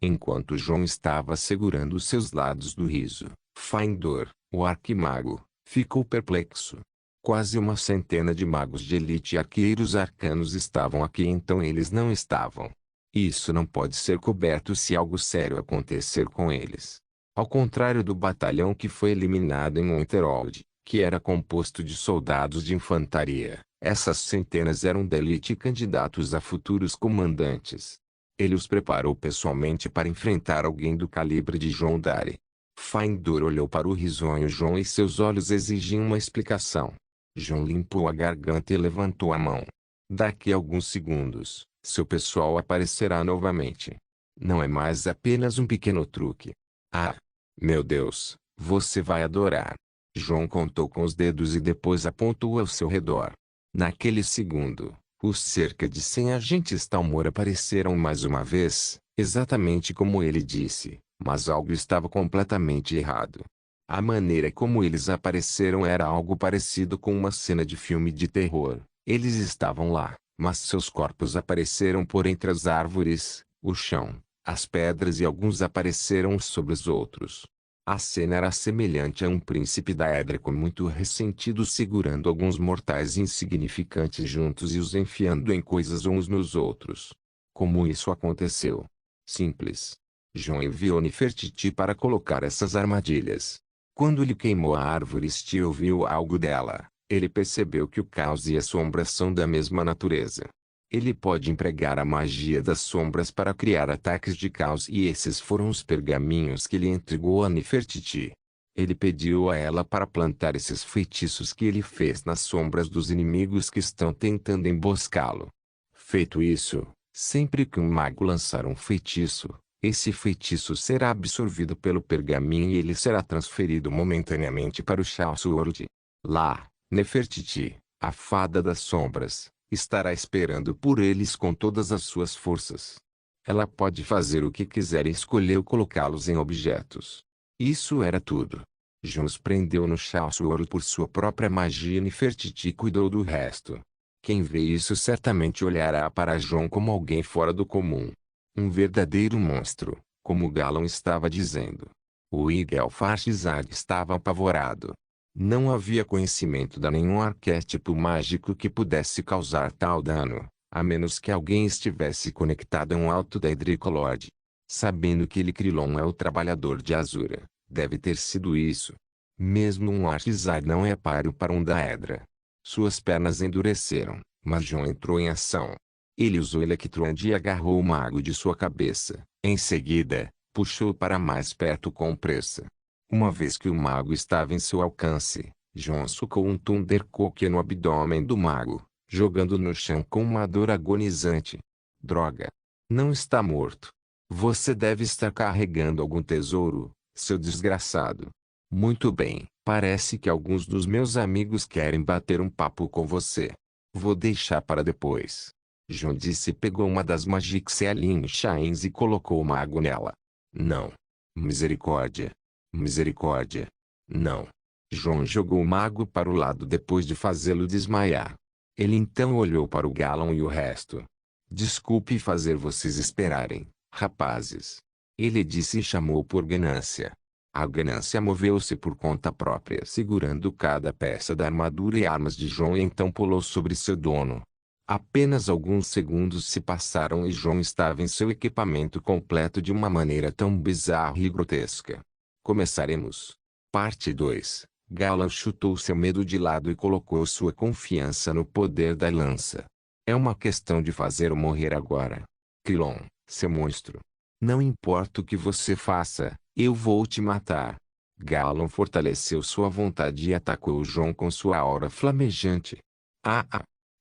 Enquanto John estava segurando os seus lados do riso, Findor, o arquimago, ficou perplexo. Quase uma centena de magos de elite e arqueiros arcanos estavam aqui, então eles não estavam. Isso não pode ser coberto se algo sério acontecer com eles. Ao contrário do batalhão que foi eliminado em Winterhold, que era composto de soldados de infantaria, essas centenas eram da elite e candidatos a futuros comandantes. Ele os preparou pessoalmente para enfrentar alguém do calibre de John Dari. Findor olhou para o risonho John e seus olhos exigiam uma explicação. John limpou a garganta e levantou a mão. Daqui a alguns segundos, seu pessoal aparecerá novamente. Não é mais apenas um pequeno truque. Ah! Meu Deus, você vai adorar. John contou com os dedos e depois apontou ao seu redor. Naquele segundo, os cerca de 100 agentes Talmor apareceram mais uma vez, exatamente como ele disse, mas algo estava completamente errado. A maneira como eles apareceram era algo parecido com uma cena de filme de terror. Eles estavam lá, mas seus corpos apareceram por entre as árvores, o chão, as pedras e alguns apareceram sobre os outros. A cena era semelhante a um príncipe da Édreco muito ressentido segurando alguns mortais insignificantes juntos e os enfiando em coisas uns nos outros. Como isso aconteceu? Simples. John enviou Nefertiti para colocar essas armadilhas. Quando ele queimou a árvore Steel viu algo dela, ele percebeu que o caos e a sombra são da mesma natureza. Ele pode empregar a magia das sombras para criar ataques de caos e esses foram os pergaminhos que ele entregou a Nefertiti. Ele pediu a ela para plantar esses feitiços que ele fez nas sombras dos inimigos que estão tentando emboscá-lo. Feito isso, sempre que um mago lançar um feitiço, esse feitiço será absorvido pelo pergaminho e ele será transferido momentaneamente para o Chaosword. Lá, Nefertiti, a fada das sombras, estará esperando por eles com todas as suas forças. Ela pode fazer o que quiser e escolheu colocá-los em objetos. Isso era tudo. John os prendeu no Chaosword por sua própria magia e Nefertiti cuidou do resto. Quem vê isso certamente olhará para John como alguém fora do comum. Um verdadeiro monstro, como Galon estava dizendo. O Igelfartizad estava apavorado. Não havia conhecimento de nenhum arquétipo mágico que pudesse causar tal dano, a menos que alguém estivesse conectado a um alto da Edricolord. Sabendo que ele Krilon é o trabalhador de Azura, deve ter sido isso. Mesmo um Artizad não é páreo para um Daedra. Suas pernas endureceram, mas John entrou em ação. Ele usou Electrond e agarrou o mago de sua cabeça. Em seguida, puxou para mais perto com pressa. Uma vez que o mago estava em seu alcance, John socou um Thundercock no abdômen do mago, jogando no chão com uma dor agonizante. Droga! Não está morto. Você deve estar carregando algum tesouro, seu desgraçado. Muito bem, parece que alguns dos meus amigos querem bater um papo com você. Vou deixar para depois. John disse e pegou uma das Magic Selling Chains e colocou o mago nela. Não. Misericórdia. Misericórdia. Não. João jogou o mago para o lado depois de fazê-lo desmaiar. Ele então olhou para o Gallon e o resto. Desculpe fazer vocês esperarem, rapazes. Ele disse e chamou por Ganância. A Ganância moveu-se por conta própria segurando cada peça da armadura e armas de João e então pulou sobre seu dono. Apenas alguns segundos se passaram e João estava em seu equipamento completo de uma maneira tão bizarra e grotesca. Começaremos. Parte 2. Gallon chutou seu medo de lado e colocou sua confiança no poder da lança. É uma questão de fazer-o morrer agora. Krilon, seu monstro. Não importa o que você faça, eu vou te matar. Gallon fortaleceu sua vontade e atacou João com sua aura flamejante.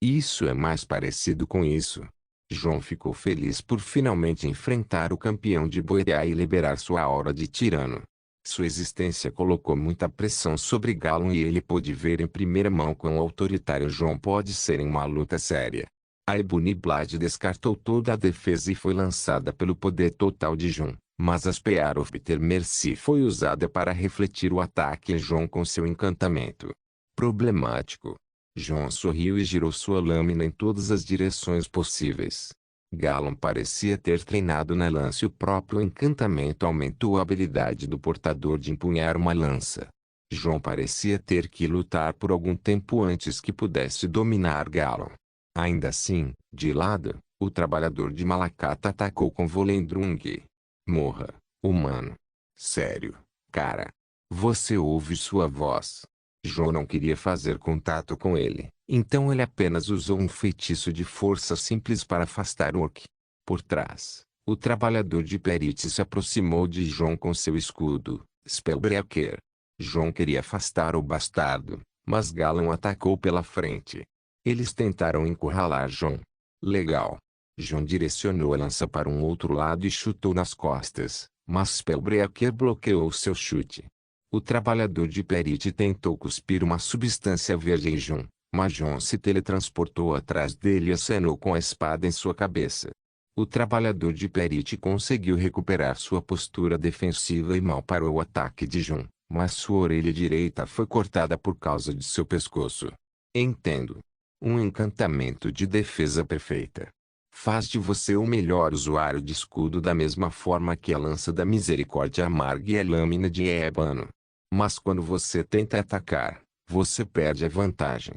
Isso é mais parecido com isso. João ficou feliz por finalmente enfrentar o campeão de Boreá e liberar sua aura de tirano. Sua existência colocou muita pressão sobre Gallon e ele pôde ver em primeira mão quão autoritário João pode ser em uma luta séria. A Ebony Blade descartou toda a defesa e foi lançada pelo poder total de João, mas a Spear of Bitter Mercy foi usada para refletir o ataque em João com seu encantamento. Problemático. João sorriu e girou sua lâmina em todas as direções possíveis. Gallon parecia ter treinado na lança e o próprio encantamento aumentou a habilidade do portador de empunhar uma lança. João parecia ter que lutar por algum tempo antes que pudesse dominar Gallon. Ainda assim, de lado, o trabalhador de Malacata atacou com Volendrung. Morra, humano. Sério, cara. Você ouve sua voz. João não queria fazer contato com ele, então ele apenas usou um feitiço de força simples para afastar o orc. Por trás, o trabalhador de Perit se aproximou de João com seu escudo, Spellbreaker. João queria afastar o bastardo, mas Gallon atacou pela frente. Eles tentaram encurralar João. Legal. João direcionou a lança para um outro lado e chutou nas costas, mas Spellbreaker bloqueou seu chute. O trabalhador de Perit tentou cuspir uma substância verde em João, mas João se teletransportou atrás dele e acenou com a espada em sua cabeça. O trabalhador de Perit conseguiu recuperar sua postura defensiva e mal parou o ataque de João, mas sua orelha direita foi cortada por causa de seu pescoço. Entendo. Um encantamento de defesa perfeita. Faz de você o melhor usuário de escudo da mesma forma que a lança da misericórdia amarga e a lâmina de ébano. Mas quando você tenta atacar, você perde a vantagem.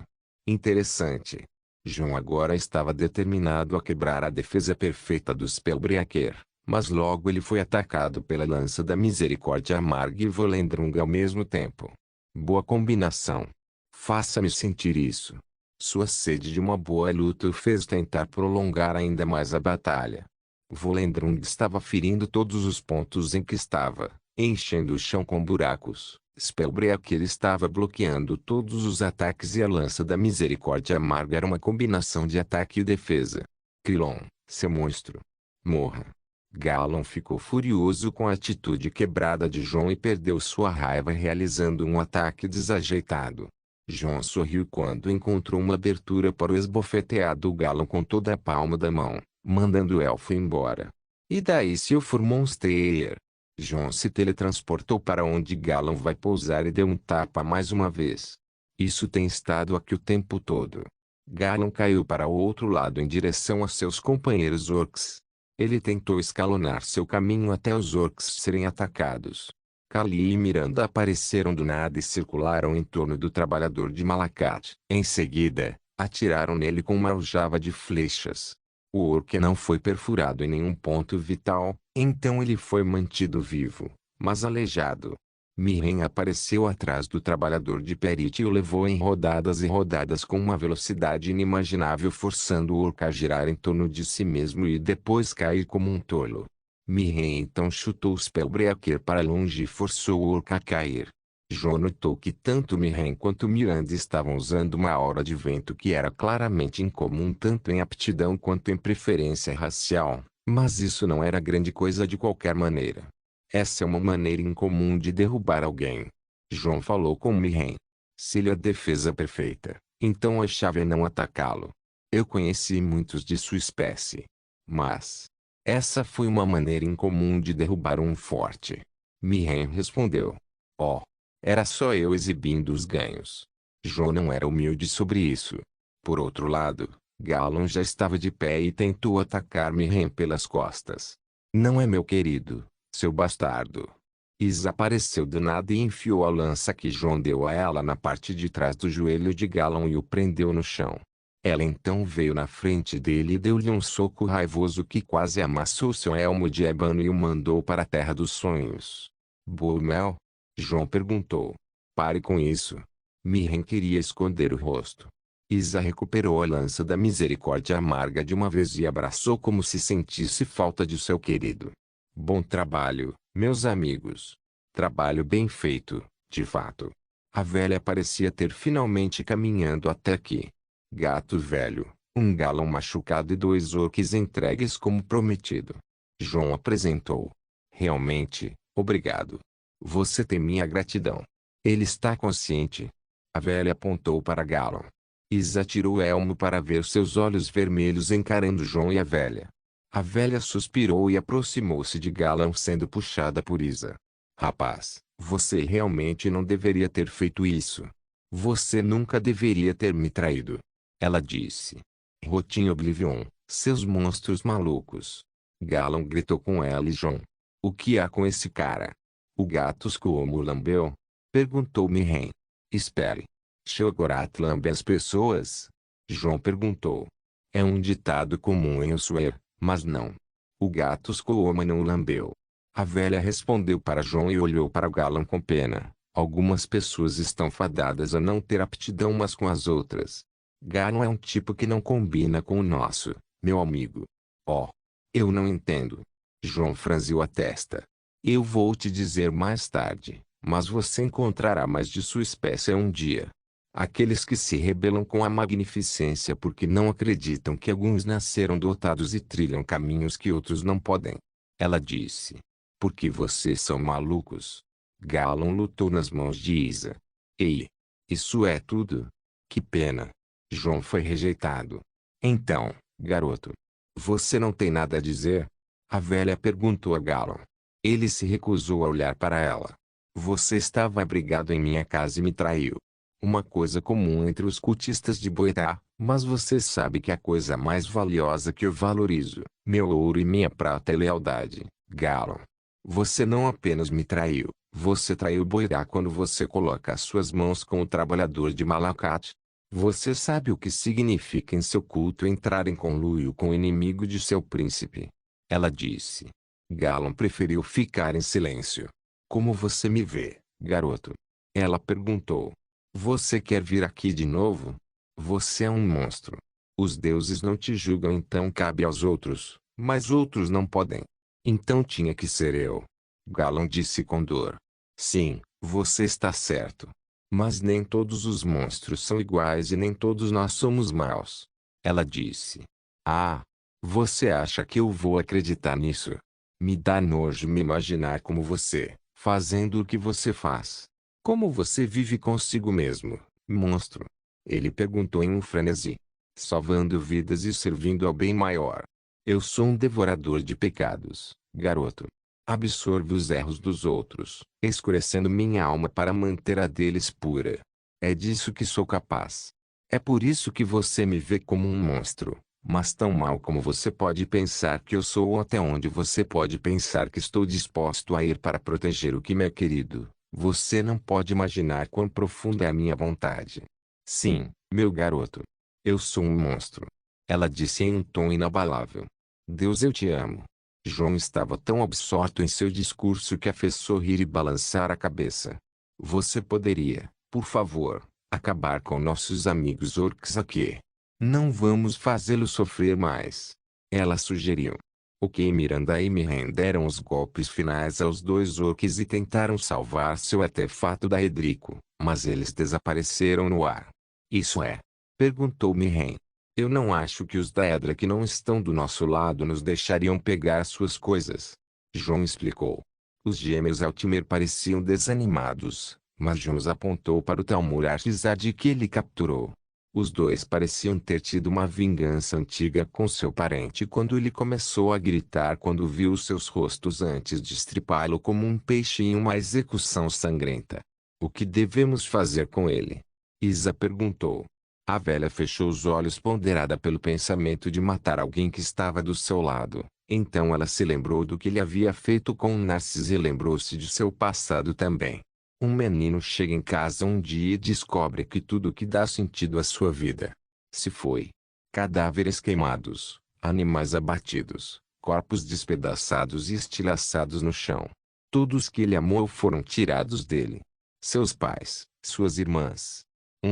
Interessante. João agora estava determinado a quebrar a defesa perfeita do Spellbreaker, mas logo ele foi atacado pela lança da misericórdia amarga e Volendrung ao mesmo tempo. Boa combinação. Faça-me sentir isso. Sua sede de uma boa luta o fez tentar prolongar ainda mais a batalha. Volendrung estava ferindo todos os pontos em que estava, enchendo o chão com buracos. Spellbreaker estava bloqueando todos os ataques e a lança da misericórdia amarga era uma combinação de ataque e defesa. Krilon, seu monstro. Morra. Gallon ficou furioso com a atitude quebrada de João e perdeu sua raiva realizando um ataque desajeitado. João sorriu quando encontrou uma abertura para o esbofeteado Gallon com toda a palma da mão, mandando o elfo embora. E daí se eu for Monster? João se teletransportou para onde Gallon vai pousar e deu um tapa mais uma vez. Isso tem estado aqui o tempo todo. Gallon caiu para o outro lado em direção a seus companheiros orcs. Ele tentou escalonar seu caminho até os orcs serem atacados. Kali e Miranda apareceram do nada e circularam em torno do trabalhador de Malacat. Em seguida, atiraram nele com uma aljava de flechas. O orc não foi perfurado em nenhum ponto vital, então ele foi mantido vivo, mas aleijado. Mirren apareceu atrás do trabalhador de Perit e o levou em rodadas e rodadas com uma velocidade inimaginável forçando o orc a girar em torno de si mesmo e depois cair como um tolo. Mirren então chutou o Spellbreaker para longe e forçou o orc a cair. João notou que tanto Mirren quanto Miranda estavam usando uma aura de vento que era claramente incomum tanto em aptidão quanto em preferência racial, mas isso não era grande coisa de qualquer maneira. Essa é uma maneira incomum de derrubar alguém. João falou com Mirren. Se lhe a defesa perfeita, então a chave é não atacá-lo. Eu conheci muitos de sua espécie. Mas Essa foi uma maneira incomum de derrubar um forte. Mirren respondeu. Oh, era só eu exibindo os ganhos. João não era humilde sobre isso. Por outro lado, Gallon já estava de pé e tentou atacar Mirren pelas costas. Não é meu querido, seu bastardo. Isa apareceu do nada e enfiou a lança que João deu a ela na parte de trás do joelho de Gallon e o prendeu no chão. Ela então veio na frente dele e deu-lhe um soco raivoso que quase amassou seu elmo de ébano e o mandou para a terra dos sonhos. Bullmel? João perguntou. Pare com isso. Mirren queria esconder o rosto. Isa recuperou a lança da misericórdia amarga de uma vez e abraçou como se sentisse falta de seu querido. Bom trabalho, meus amigos. Trabalho bem feito, de fato. A velha parecia ter finalmente caminhando até aqui. Gato velho, um Gallon machucado e 2 orques entregues como prometido. João apresentou. Realmente, obrigado. Você tem minha gratidão. Ele está consciente. A velha apontou para Gallon. Isa tirou o elmo para ver seus olhos vermelhos encarando João e a velha. A velha suspirou e aproximou-se de Gallon sendo puxada por Isa. Rapaz, você realmente não deveria ter feito isso. Você nunca deveria ter me traído. Ela disse. Rotin Oblivion, seus monstros malucos. Gallon gritou com ela e João. O que há com esse cara? O gato como lambeu? Perguntou Mirren. Espere. Shogorat lambe as pessoas? João perguntou. É um ditado comum em Ussuer, mas não. O gato Skooma não lambeu. A velha respondeu para João e olhou para Gallon com pena. Algumas pessoas estão fadadas a não ter aptidão umas com as outras. Gallon é um tipo que não combina com o nosso, meu amigo. Oh, eu não entendo. João franziu a testa. Eu vou te dizer mais tarde, mas você encontrará mais de sua espécie um dia. Aqueles que se rebelam com a magnificência porque não acreditam que alguns nasceram dotados e trilham caminhos que outros não podem. Ela disse. Porque vocês são malucos. Gallon lutou nas mãos de Isa. Ei! Isso é tudo? Que pena. João foi rejeitado. Então, garoto. Você não tem nada a dizer? A velha perguntou a Gallon. Ele se recusou a olhar para ela. Você estava abrigado em minha casa e me traiu. Uma coisa comum entre os cultistas de Boetá, mas você sabe que a coisa mais valiosa que eu valorizo, meu ouro e minha prata é lealdade, Gallon. Você não apenas me traiu, você traiu Boetá quando você coloca as suas mãos com o trabalhador de Malacat. Você sabe o que significa em seu culto entrar em conluio com o inimigo de seu príncipe. Ela disse. Gallon preferiu ficar em silêncio. Como você me vê, garoto? Ela perguntou. Você quer vir aqui de novo? Você é um monstro. Os deuses não te julgam, então cabe aos outros, mas outros não podem. Então tinha que ser eu. Gallon disse com dor. Sim, você está certo. Mas nem todos os monstros são iguais e nem todos nós somos maus. Ela disse. Ah, você acha que eu vou acreditar nisso? Me dá nojo me imaginar como você, fazendo o que você faz. Como você vive consigo mesmo, monstro? Ele perguntou em um frenesi. Salvando vidas e servindo ao bem maior. Eu sou um devorador de pecados, garoto. Absorvo os erros dos outros, escurecendo minha alma para manter a deles pura. É disso que sou capaz. É por isso que você me vê como um monstro, mas tão mal como você pode pensar que eu sou ou até onde você pode pensar que estou disposto a ir para proteger o que me é querido. Você não pode imaginar quão profunda é a minha vontade. Sim, meu garoto. Eu sou um monstro. Ela disse em um tom inabalável. Deus, eu te amo. João estava tão absorto em seu discurso que a fez sorrir e balançar a cabeça. Você poderia, por favor, acabar com nossos amigos orcs aqui? Não vamos fazê-los sofrer mais. Ela sugeriu. Ok, Miranda e Mirren deram os golpes finais aos 2 orcs e tentaram salvar seu artefato da Edrico, mas eles desapareceram no ar. Isso é? Perguntou Mirren. Eu não acho que os Daedra que não estão do nosso lado nos deixariam pegar suas coisas. João explicou. Os gêmeos Altimer pareciam desanimados, mas Jones apontou para o Talmur Artisad que ele capturou. Os dois pareciam ter tido uma vingança antiga com seu parente quando ele começou a gritar quando viu seus rostos antes de estripá-lo como um peixe em uma execução sangrenta. O que devemos fazer com ele? Isa perguntou. A velha fechou os olhos ponderada pelo pensamento de matar alguém que estava do seu lado. Então ela se lembrou do que ele havia feito com Narciso e lembrou-se de seu passado também. Um menino chega em casa um dia e descobre que tudo que dá sentido à sua vida se foi. Cadáveres queimados, animais abatidos, corpos despedaçados e estilhaçados no chão. Todos que ele amou foram tirados dele. Seus pais, suas irmãs.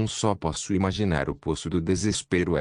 Só posso imaginar o poço do desespero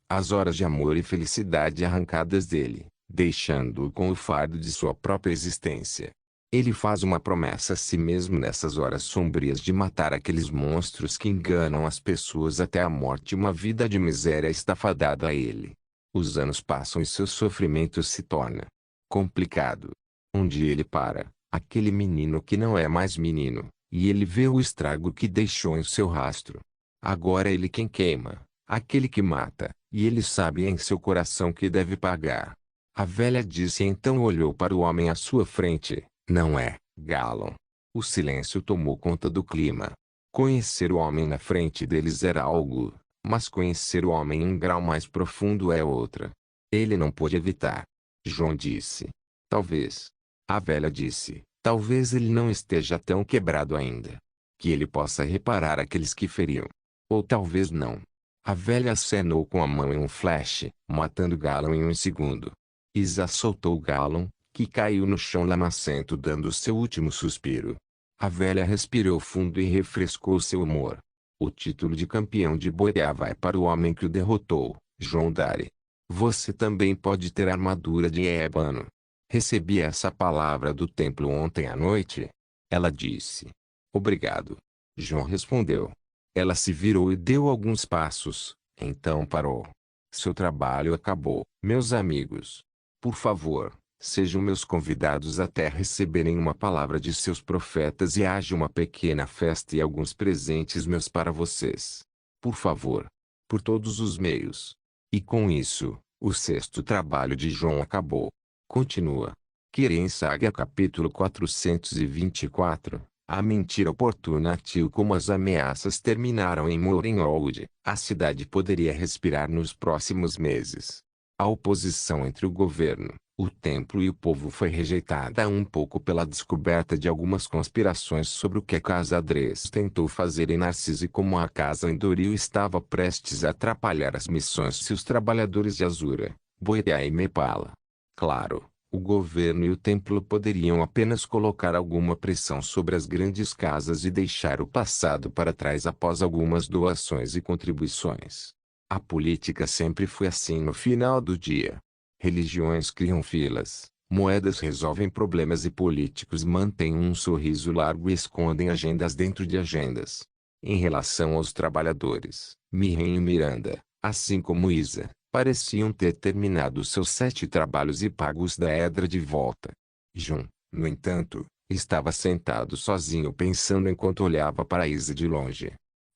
as horas de amor e felicidade arrancadas dele, deixando-o com o fardo de sua própria existência. Ele faz uma promessa a si mesmo nessas horas sombrias de matar aqueles monstros que enganam as pessoas até a morte. Uma vida de miséria está fadada a ele. Os anos passam e seu sofrimento se torna complicado. Um dia ele para, aquele menino que não é mais menino, e ele vê o estrago que deixou em seu rastro. Agora é ele quem queima, aquele que mata, e ele sabe em seu coração que deve pagar. A velha disse e então olhou para o homem à sua frente. Não é, Gallon. O silêncio tomou conta do clima. Conhecer o homem na frente deles era algo, mas conhecer o homem em um grau mais profundo é outra. Ele não pôde evitar. João disse. Talvez. A velha disse. Talvez ele não esteja tão quebrado ainda. Que ele possa reparar aqueles que feriu. Ou talvez não. A velha acenou com a mão em um flash, matando Gallon em um segundo. Isa soltou Gallon, que caiu no chão lamacento dando seu último suspiro. A velha respirou fundo e refrescou seu humor. O título de campeão de Boreá vai para o homem que o derrotou, João Dari. Você também pode ter armadura de ébano. Recebi essa palavra do templo ontem à noite. Ela disse. Obrigado. João respondeu. Ela se virou e deu alguns passos, então parou. Seu trabalho acabou. Meus amigos. Por favor, sejam meus convidados até receberem uma palavra de seus profetas e haja uma pequena festa e alguns presentes meus para vocês. Por favor. Por todos os meios. E com isso, o sexto trabalho de João acabou. Continua. Kirin Saga capítulo 424. A mentira oportuna atiu como as ameaças terminaram em Morinhold, a cidade poderia respirar nos próximos meses. A oposição entre o governo, o templo e o povo foi rejeitada um pouco pela descoberta de algumas conspirações sobre o que a Casa Dres tentou fazer em Narciso e como a Casa Endoril estava prestes a atrapalhar as missões se os trabalhadores de Azura, Boreá e Mepala. Claro. O governo e o templo poderiam apenas colocar alguma pressão sobre as grandes casas e deixar o passado para trás após algumas doações e contribuições. A política sempre foi assim no final do dia. Religiões criam filas, moedas resolvem problemas e políticos mantêm um sorriso largo e escondem agendas dentro de agendas. Em relação aos trabalhadores, Miren e Miranda, assim como Isa, pareciam ter terminado seus 7 trabalhos e pagos da Edra de volta. João, no entanto, estava sentado sozinho pensando enquanto olhava para Isa de longe.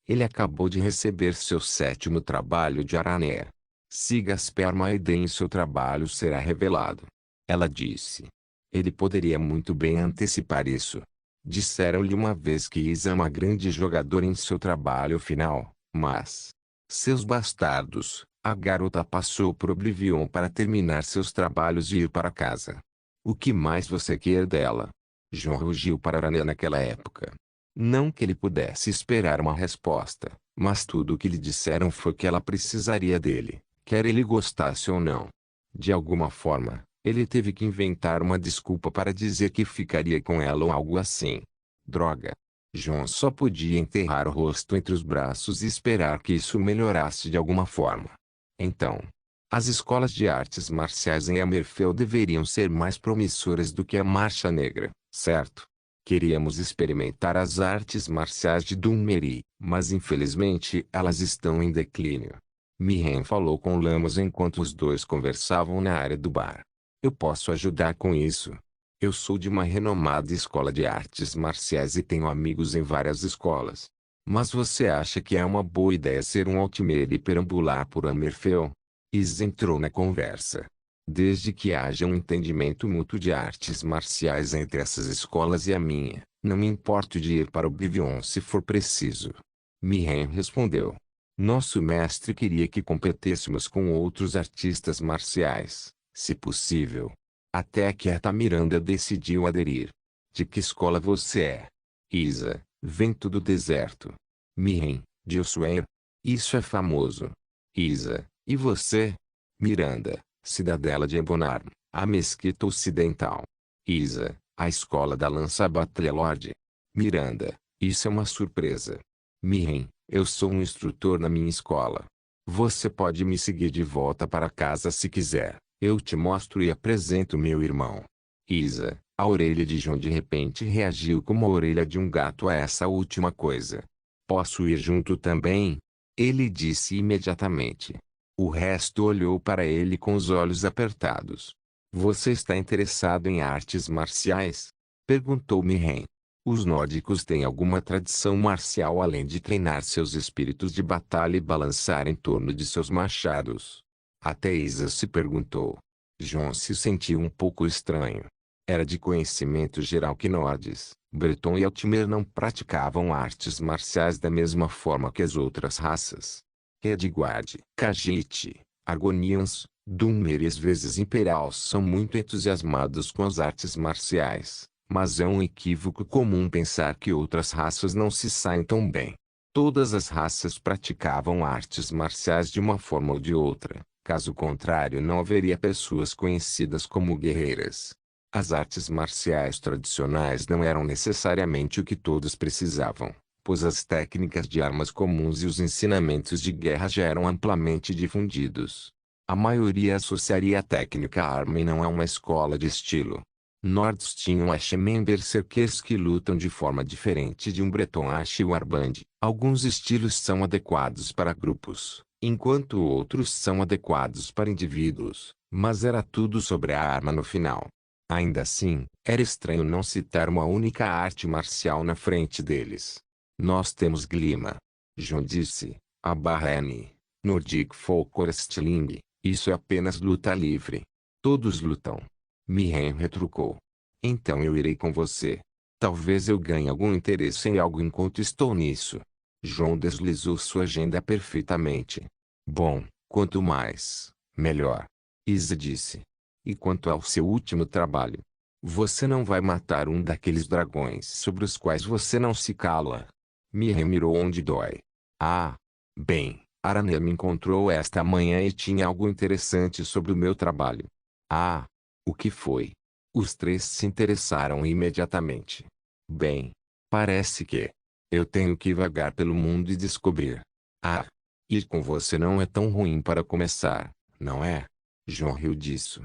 Ele acabou de receber seu 7º trabalho de Arané. Siga Asperma e em seu trabalho será revelado. Ela disse. Ele poderia muito bem antecipar isso. Disseram-lhe uma vez que Isa é uma grande jogadora em seu trabalho final, mas... Seus bastardos. A garota passou por Oblivion para terminar seus trabalhos e ir para casa. O que mais você quer dela? João rugiu para Arané naquela época. Não que ele pudesse esperar uma resposta, mas tudo o que lhe disseram foi que ela precisaria dele, quer ele gostasse ou não. De alguma forma, ele teve que inventar uma desculpa para dizer que ficaria com ela ou algo assim. Droga. João só podia enterrar o rosto entre os braços e esperar que isso melhorasse de alguma forma. Então, as escolas de artes marciais em Hammerfell deveriam ser mais promissoras do que a Marcha Negra, certo? Queríamos experimentar as artes marciais de Dunmeri, mas infelizmente elas estão em declínio. Miren falou com Lamos enquanto os dois conversavam na área do bar. Eu posso ajudar com isso. Eu sou de uma renomada escola de artes marciais e tenho amigos em várias escolas. Mas você acha que é uma boa ideia ser um Altmer e perambular por Hammerfell? Isa entrou na conversa. Desde que haja um entendimento mútuo de artes marciais entre essas escolas e a minha, não me importo de ir para o Oblivion se for preciso. Miren respondeu. Nosso mestre queria que competêssemos com outros artistas marciais, se possível. Até que a Miranda decidiu aderir. De que escola você é? Isa, Vento do Deserto. Miren, de Ossuair. Isso é famoso. Isa, e você? Miranda, Cidadela de Ebonarm, a Mesquita Ocidental. Isa, a Escola da Lança Battlelord. Miranda, isso é uma surpresa. Miren, eu sou um instrutor na minha escola. Você pode me seguir de volta para casa se quiser. Eu te mostro e apresento meu irmão. Isa, a orelha de John de repente reagiu como a orelha de um gato a essa última coisa. Posso ir junto também? Ele disse imediatamente. O resto olhou para ele com os olhos apertados. Você está interessado em artes marciais? Perguntou Miren. Os nórdicos têm alguma tradição marcial além de treinar seus espíritos de batalha e balançar em torno de seus machados? Até Isa se perguntou. John se sentiu um pouco estranho. Era de conhecimento geral que Nordes, Breton e Altmer não praticavam artes marciais da mesma forma que as outras raças. Redguard, Khajiit, Argonians, Dunmer e às vezes Imperials são muito entusiasmados com as artes marciais, mas é um equívoco comum pensar que outras raças não se saem tão bem. Todas as raças praticavam artes marciais de uma forma ou de outra, caso contrário não haveria pessoas conhecidas como guerreiras. As artes marciais tradicionais não eram necessariamente o que todos precisavam, pois as técnicas de armas comuns e os ensinamentos de guerra já eram amplamente difundidos. A maioria associaria a técnica à arma e não a uma escola de estilo. Nords tinham Ashemen berserkers que lutam de forma diferente de um Breton Ashe Warband. Alguns estilos são adequados para grupos, enquanto outros são adequados para indivíduos, mas era tudo sobre a arma no final. Ainda assim, era estranho não citar uma única arte marcial na frente deles. Nós temos Glima. John disse. A Bahrein. Nordic Folk Wrestling. Isso é apenas luta livre. Todos lutam. Miren retrucou. Então eu irei com você. Talvez eu ganhe algum interesse em algo enquanto estou nisso. John deslizou sua agenda perfeitamente. Bom, quanto mais, melhor. Isa disse. E quanto ao seu último trabalho? Você não vai matar um daqueles dragões sobre os quais você não se cala. Miren mirou onde dói. Ah, bem, Aranea me encontrou esta manhã e tinha algo interessante sobre o meu trabalho. Ah, o que foi? Os três se interessaram imediatamente. Bem, parece que eu tenho que vagar pelo mundo e descobrir. Ah, ir com você não é tão ruim para começar, não é? John riu disso.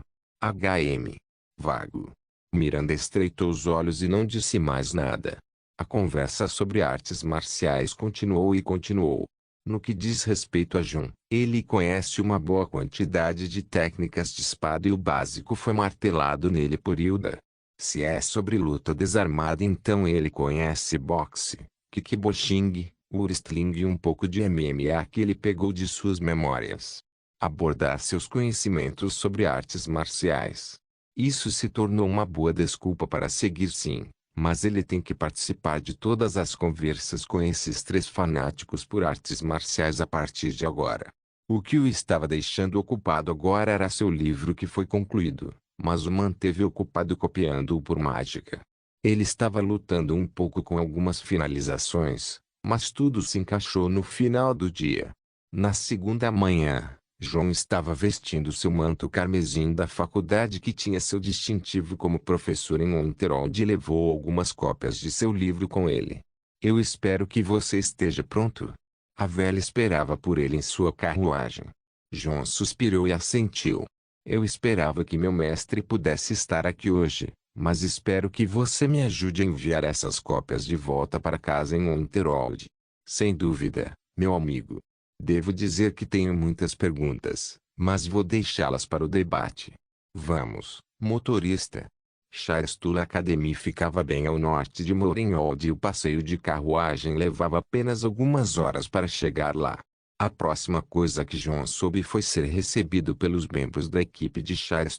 Vago. Miranda estreitou os olhos e não disse mais nada. A conversa sobre artes marciais continuou e continuou. No que diz respeito a John, ele conhece uma boa quantidade de técnicas de espada e o básico foi martelado nele por Hilda. Se é sobre luta desarmada então ele conhece boxe, kickboxing, wrestling e um pouco de MMA que ele pegou de suas memórias. Abordar seus conhecimentos sobre artes marciais. Isso se tornou uma boa desculpa para seguir sim, mas ele tem que participar de todas as conversas com esses três fanáticos por artes marciais a partir de agora. O que o estava deixando ocupado agora era seu livro que foi concluído, mas o manteve ocupado copiando-o por mágica. Ele estava lutando um pouco com algumas finalizações, mas tudo se encaixou no final do dia. Na segunda manhã, John estava vestindo seu manto carmesim da faculdade que tinha seu distintivo como professor em Unterold e levou algumas cópias de seu livro com ele. Eu espero que você esteja pronto. A velha esperava por ele em sua carruagem. John suspirou e assentiu. Eu esperava que meu mestre pudesse estar aqui hoje, mas espero que você me ajude a enviar essas cópias de volta para casa em Unterold. Sem dúvida, meu amigo. Devo dizer que tenho muitas perguntas, mas vou deixá-las para o debate. Vamos, motorista. Shire Academy ficava bem ao norte de Morinhold e o passeio de carruagem levava apenas algumas horas para chegar lá. A próxima coisa que John soube foi ser recebido pelos membros da equipe de Shire.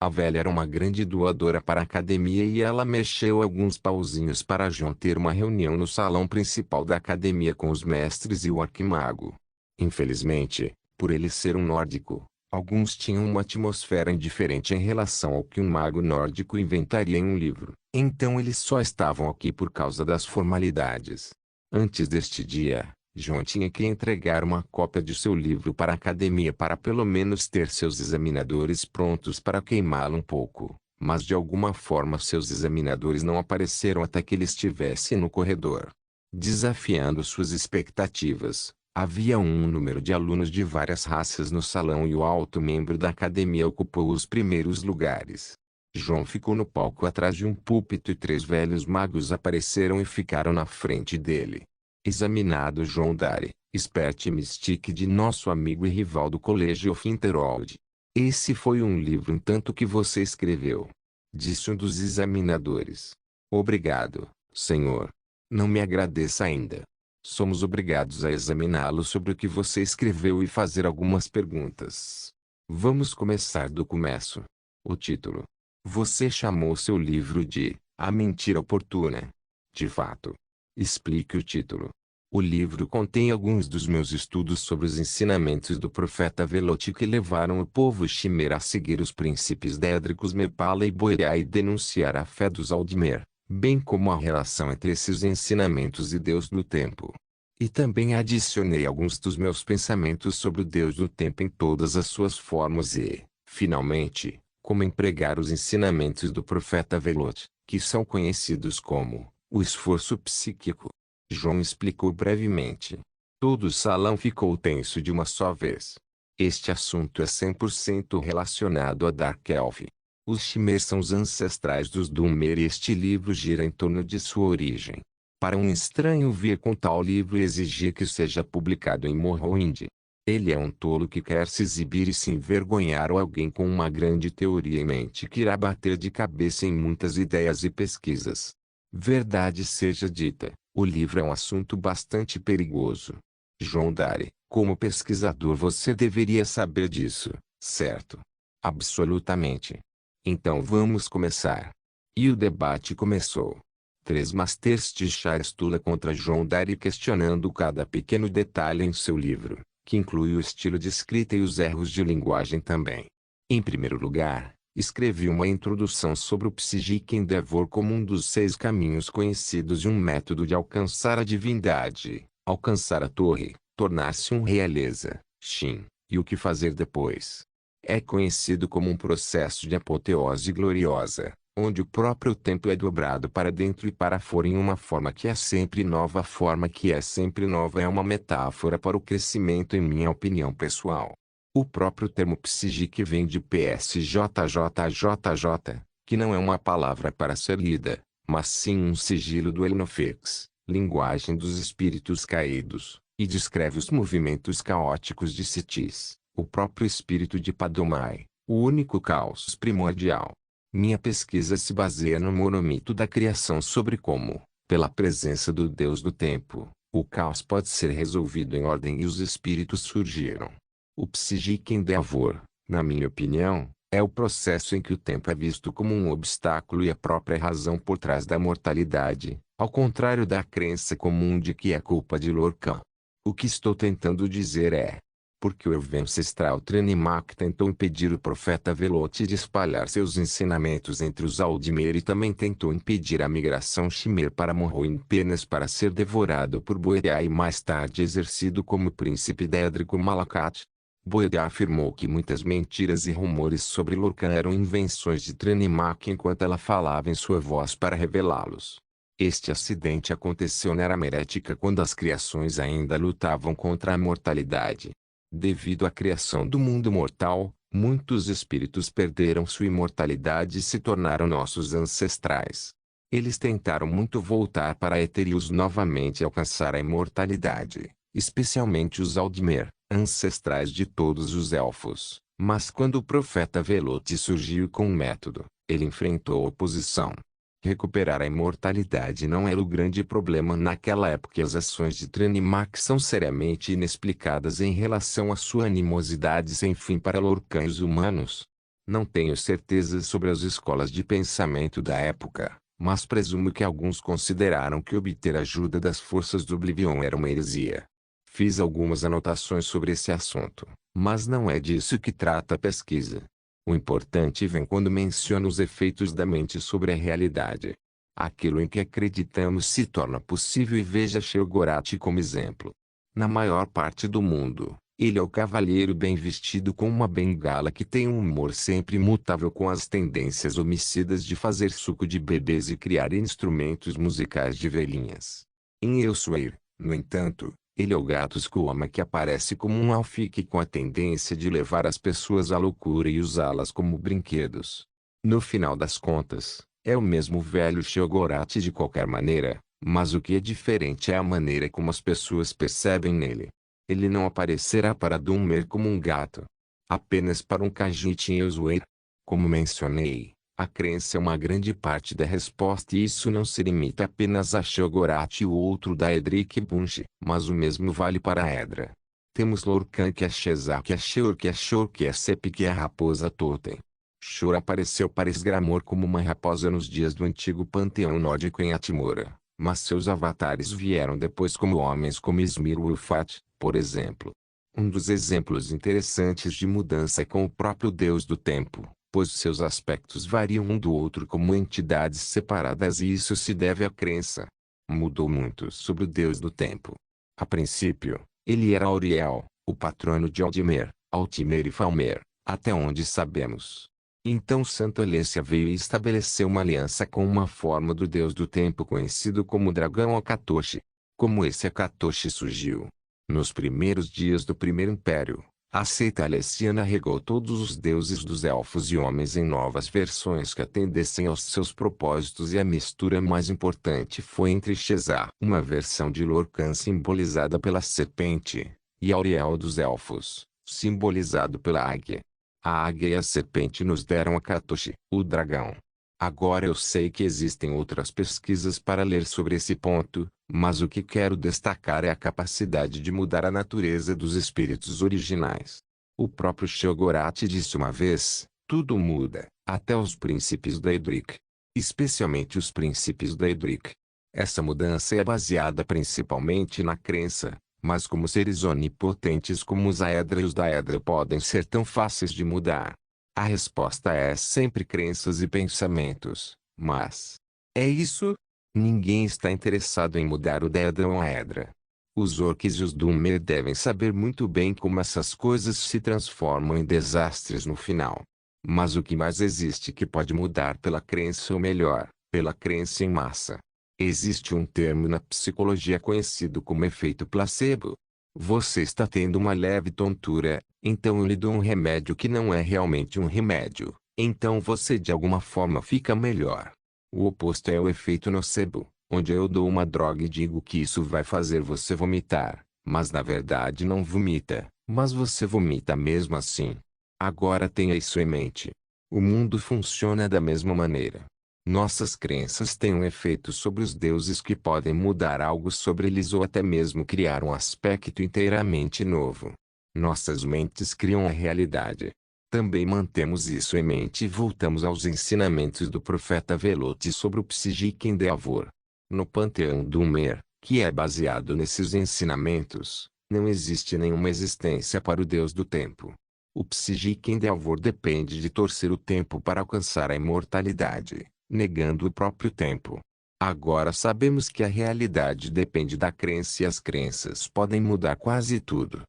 A velha era uma grande doadora para a academia e ela mexeu alguns pauzinhos para John ter uma reunião no salão principal da academia com os mestres e o arquimago. Infelizmente, por ele ser um nórdico, alguns tinham uma atmosfera indiferente em relação ao que um mago nórdico inventaria em um livro. Então eles só estavam aqui por causa das formalidades. Antes deste dia, John tinha que entregar uma cópia de seu livro para a academia para pelo menos ter seus examinadores prontos para queimá-lo um pouco. Mas de alguma forma seus examinadores não apareceram até que ele estivesse no corredor. Desafiando suas expectativas, havia um número de alunos de várias raças no salão e o alto membro da academia ocupou os primeiros lugares. John ficou no palco atrás de um púlpito e 3 velhos magos apareceram e ficaram na frente dele. Examinado John Dare, Expert Mystic de nosso amigo e rival do College of Interhold. Esse foi um livro tanto que você escreveu, disse um dos examinadores. Obrigado, senhor. Não me agradeça ainda. Somos obrigados a examiná-lo sobre o que você escreveu e fazer algumas perguntas. Vamos começar do começo. O título. Você chamou seu livro de A Mentira Oportuna. De fato. Explique o título. O livro contém alguns dos meus estudos sobre os ensinamentos do profeta Velote que levaram o povo Shimmer a seguir os príncipes Dédricos Mepala e Boreá e denunciar a fé dos Aldmer, bem como a relação entre esses ensinamentos e Deus do Tempo. E também adicionei alguns dos meus pensamentos sobre o Deus do Tempo em todas as suas formas e, finalmente, como empregar os ensinamentos do profeta Velote, que são conhecidos como o esforço psíquico. John explicou brevemente. Todo o salão ficou tenso de uma só vez. Este assunto é 100% relacionado a Dark Elf. Os Shimmer são os ancestrais dos Dunmer e este livro gira em torno de sua origem. Para um estranho vir com tal livro e exigir que seja publicado em Morrowind. Ele é um tolo que quer se exibir e se envergonhar ou alguém com uma grande teoria em mente que irá bater de cabeça em muitas ideias e pesquisas. Verdade seja dita, o livro é um assunto bastante perigoso. John Dare, como pesquisador você deveria saber disso, certo? Absolutamente. Então vamos começar. E o debate começou. 3 Masters de Shire contra John Dare questionando cada pequeno detalhe em seu livro, que inclui o estilo de escrita e os erros de linguagem também. Em primeiro lugar, escrevi uma introdução sobre o Psychic Endeavor como um dos 6 caminhos conhecidos de um método de alcançar a divindade, alcançar a torre, tornar-se um realeza, Shin, e o que fazer depois. É conhecido como um processo de apoteose gloriosa, onde o próprio tempo é dobrado para dentro e para fora em uma forma que é sempre nova. A forma que é sempre nova é uma metáfora para o crescimento em minha opinião pessoal. O próprio termo psique vem de PSJJJJ, que não é uma palavra para ser lida, mas sim um sigilo do Elenofix, linguagem dos espíritos caídos, e descreve os movimentos caóticos de Sitis, o próprio espírito de Padomai, o único caos primordial. Minha pesquisa se baseia no monomito da criação sobre como, pela presença do Deus do Tempo, o caos pode ser resolvido em ordem e os espíritos surgiram. O Psychic Endeavor, na minha opinião, é o processo em que o tempo é visto como um obstáculo e a própria razão por trás da mortalidade, ao contrário da crença comum de que é culpa de Lorcan. O que estou tentando dizer é, porque o Elven ancestral Trenimac tentou impedir o profeta Velote de espalhar seus ensinamentos entre os Aldmer e também tentou impedir a migração Shimmer para Morrowind apenas para ser devorado por Boreá e mais tarde exercido como príncipe Dédrico Malacat. Boreá afirmou que muitas mentiras e rumores sobre Lorcan eram invenções de Trenimac enquanto ela falava em sua voz para revelá-los. Este acidente aconteceu na Era Merética quando as criações ainda lutavam contra a mortalidade. Devido à criação do mundo mortal, muitos espíritos perderam sua imortalidade e se tornaram nossos ancestrais. Eles tentaram muito voltar para Eterius novamente e alcançar a imortalidade, especialmente os Aldmer, ancestrais de todos os elfos. Mas quando o profeta Velote surgiu com um método, Ele enfrentou oposição. Recuperar a imortalidade não era o grande problema naquela época e as ações de Tranimac são seriamente inexplicadas em relação à sua animosidade sem fim para Lorcan e os humanos. Não tenho certeza sobre as escolas de pensamento da época, mas presumo que alguns consideraram que obter ajuda das forças do Oblivion era uma heresia. Fiz algumas anotações sobre esse assunto, mas não é disso que trata a pesquisa. O importante vem quando menciono os efeitos da mente sobre a realidade. Aquilo em que acreditamos se torna possível e veja Sheogorath como exemplo. Na maior parte do mundo, ele é o cavalheiro bem vestido com uma bengala que tem um humor sempre imutável com as tendências homicidas de fazer suco de bebês e criar instrumentos musicais de velhinhas. Em Elsewhere, no entanto, ele é o gato Skuama que aparece como um alfique com a tendência de levar as pessoas à loucura e usá-las como brinquedos. No final das contas, é o mesmo velho Sheogorath de qualquer maneira, mas o que é diferente é a maneira como as pessoas percebem nele. Ele não aparecerá para Dunmer como um gato. Apenas para um Khajiit em Elsewhere. Como mencionei, a crença é uma grande parte da resposta e isso não se limita apenas a Sheogorath e o outro da Edric Bunch, mas o mesmo vale para a Edra. Temos Lorcan que é Shezar que é Sheur que é Shor que é Sep que é a raposa Totem. Shor apareceu para Esgramor como uma raposa nos dias do antigo panteão nórdico em Atmora, mas seus avatares vieram depois como homens como Ysmir Ulfat, por exemplo. Um dos exemplos interessantes de mudança é com o próprio Deus do Tempo, pois seus aspectos variam um do outro como entidades separadas e isso se deve à crença. Mudou muito sobre o Deus do Tempo. A princípio, ele era Auriel, o patrono de Aldmer, Altimer e Falmer, até onde sabemos. Então Santa Alessia veio e estabeleceu uma aliança com uma forma do Deus do Tempo conhecido como Dragão Akatoshi. Como esse Akatoshi surgiu? Nos primeiros dias do Primeiro Império, a seita alessiana regou todos os deuses dos elfos e homens em novas versões que atendessem aos seus propósitos e a mistura mais importante foi entre Shezar, uma versão de Lorcan simbolizada pela serpente, e Auriel dos elfos, simbolizado pela águia. A águia e a serpente nos deram a Katoshi, o dragão. Agora eu sei que existem outras pesquisas para ler sobre esse ponto, mas o que quero destacar é a capacidade de mudar a natureza dos espíritos originais. O próprio Sheogorath disse uma vez, tudo muda, até os princípios da Edric. Especialmente os princípios da Edric. Essa mudança é baseada principalmente na crença, mas como seres onipotentes como os Aedra e os Daedra podem ser tão fáceis de mudar? A resposta é sempre crenças e pensamentos, mas... é isso? Ninguém está interessado em mudar o Daedra ou a Aedra. Os Orcs e os Dunmer devem saber muito bem como essas coisas se transformam em desastres no final. Mas o que mais existe que pode mudar pela crença ou melhor, pela crença em massa? Existe um termo na psicologia conhecido como efeito placebo. Você está tendo uma leve tontura, então eu lhe dou um remédio que não é realmente um remédio, então você de alguma forma fica melhor. O oposto é o efeito nocebo, onde eu dou uma droga e digo que isso vai fazer você vomitar, mas na verdade não vomita, mas você vomita mesmo assim. Agora tenha isso em mente. O mundo funciona da mesma maneira. Nossas crenças têm um efeito sobre os deuses que podem mudar algo sobre eles ou até mesmo criar um aspecto inteiramente novo. Nossas mentes criam a realidade. Também mantemos isso em mente e voltamos aos ensinamentos do profeta Velote sobre o Psijic Endeavor. No panteão Dunmer, que é baseado nesses ensinamentos, não existe nenhuma existência para o Deus do Tempo. O Psijic Endeavor depende de torcer o tempo para alcançar a imortalidade, negando o próprio tempo. Agora sabemos que a realidade depende da crença e as crenças podem mudar quase tudo.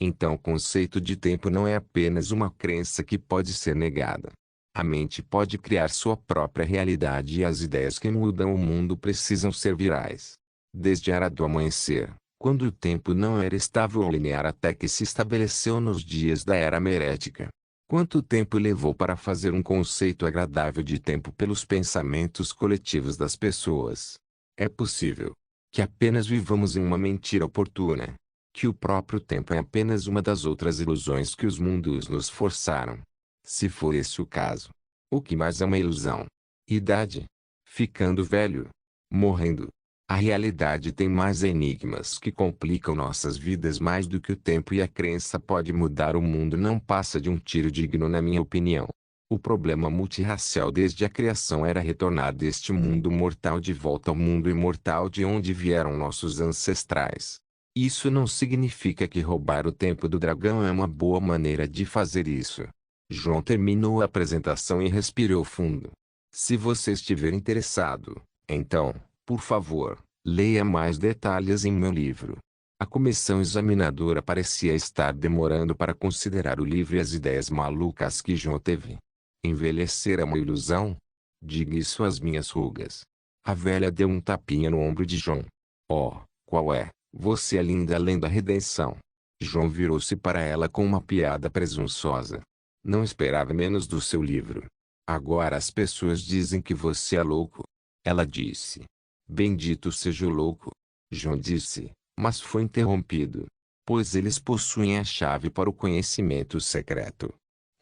Então o conceito de tempo não é apenas uma crença que pode ser negada. A mente pode criar sua própria realidade e as ideias que mudam o mundo precisam ser virais. Desde a era do amanhecer, quando o tempo não era estável ou linear até que se estabeleceu nos dias da era merética. Quanto tempo levou para fazer um conceito agradável de tempo pelos pensamentos coletivos das pessoas? É possível que apenas vivamos em uma mentira oportuna. Que o próprio tempo é apenas uma das outras ilusões que os mundos nos forçaram. Se for esse o caso, O que mais é uma ilusão? Idade. Ficando velho. Morrendo. A realidade tem mais enigmas que complicam nossas vidas mais do que o tempo, e a crença pode mudar o mundo não passa de um tiro digno, na minha opinião. O problema multirracial desde a criação era retornar deste mundo mortal de volta ao mundo imortal de onde vieram nossos ancestrais. Isso não significa que roubar o tempo do dragão é uma boa maneira de fazer isso. João terminou a apresentação e respirou fundo. Se você estiver interessado, então, por favor, leia mais detalhes em meu livro. A comissão examinadora parecia estar demorando para considerar o livro e as ideias malucas que João teve. Envelhecer é uma ilusão? Diga isso às minhas rugas. A velha deu um tapinha no ombro de João. Oh, qual é? Você é linda além da redenção. João virou-se para ela com uma piada presunçosa. Não esperava menos do seu livro. Agora as pessoas dizem que você é louco. Ela disse. Bendito seja o louco. João disse, mas foi interrompido. Pois eles possuem a chave para o conhecimento secreto.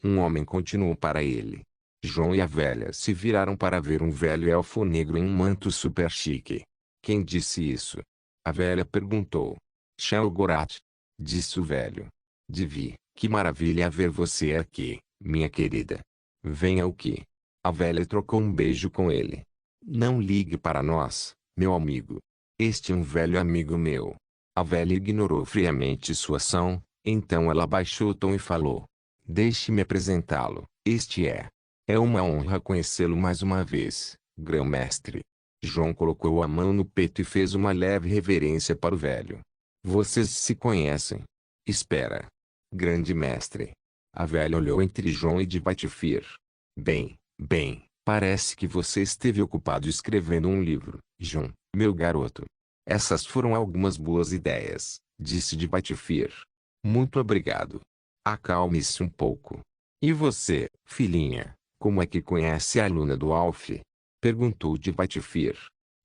Um homem continuou para ele. João e a velha se viraram para ver um velho elfo negro em um manto super chique. Quem disse isso? A velha perguntou. Shelgorat. Disse o velho. Divi, que maravilha ver você aqui, minha querida. Venha o que? A velha trocou um beijo com ele. Não ligue para nós, meu amigo. Este é um velho amigo meu. A velha ignorou friamente sua ação, então ela baixou o tom e falou. Deixe-me apresentá-lo. Este é. É uma honra conhecê-lo mais uma vez, grão-mestre. João colocou a mão no peito e fez uma leve reverência para o velho. Vocês se conhecem? Espera. Grande mestre. A velha olhou entre João e Dvatifir. Bem, parece que você esteve ocupado escrevendo um livro, João, meu garoto. Essas foram algumas boas ideias, disse Dvatifir. Muito obrigado. Acalme-se um pouco. E você, filhinha, como é que conhece a aluna do Alf? Perguntou Dvatifir.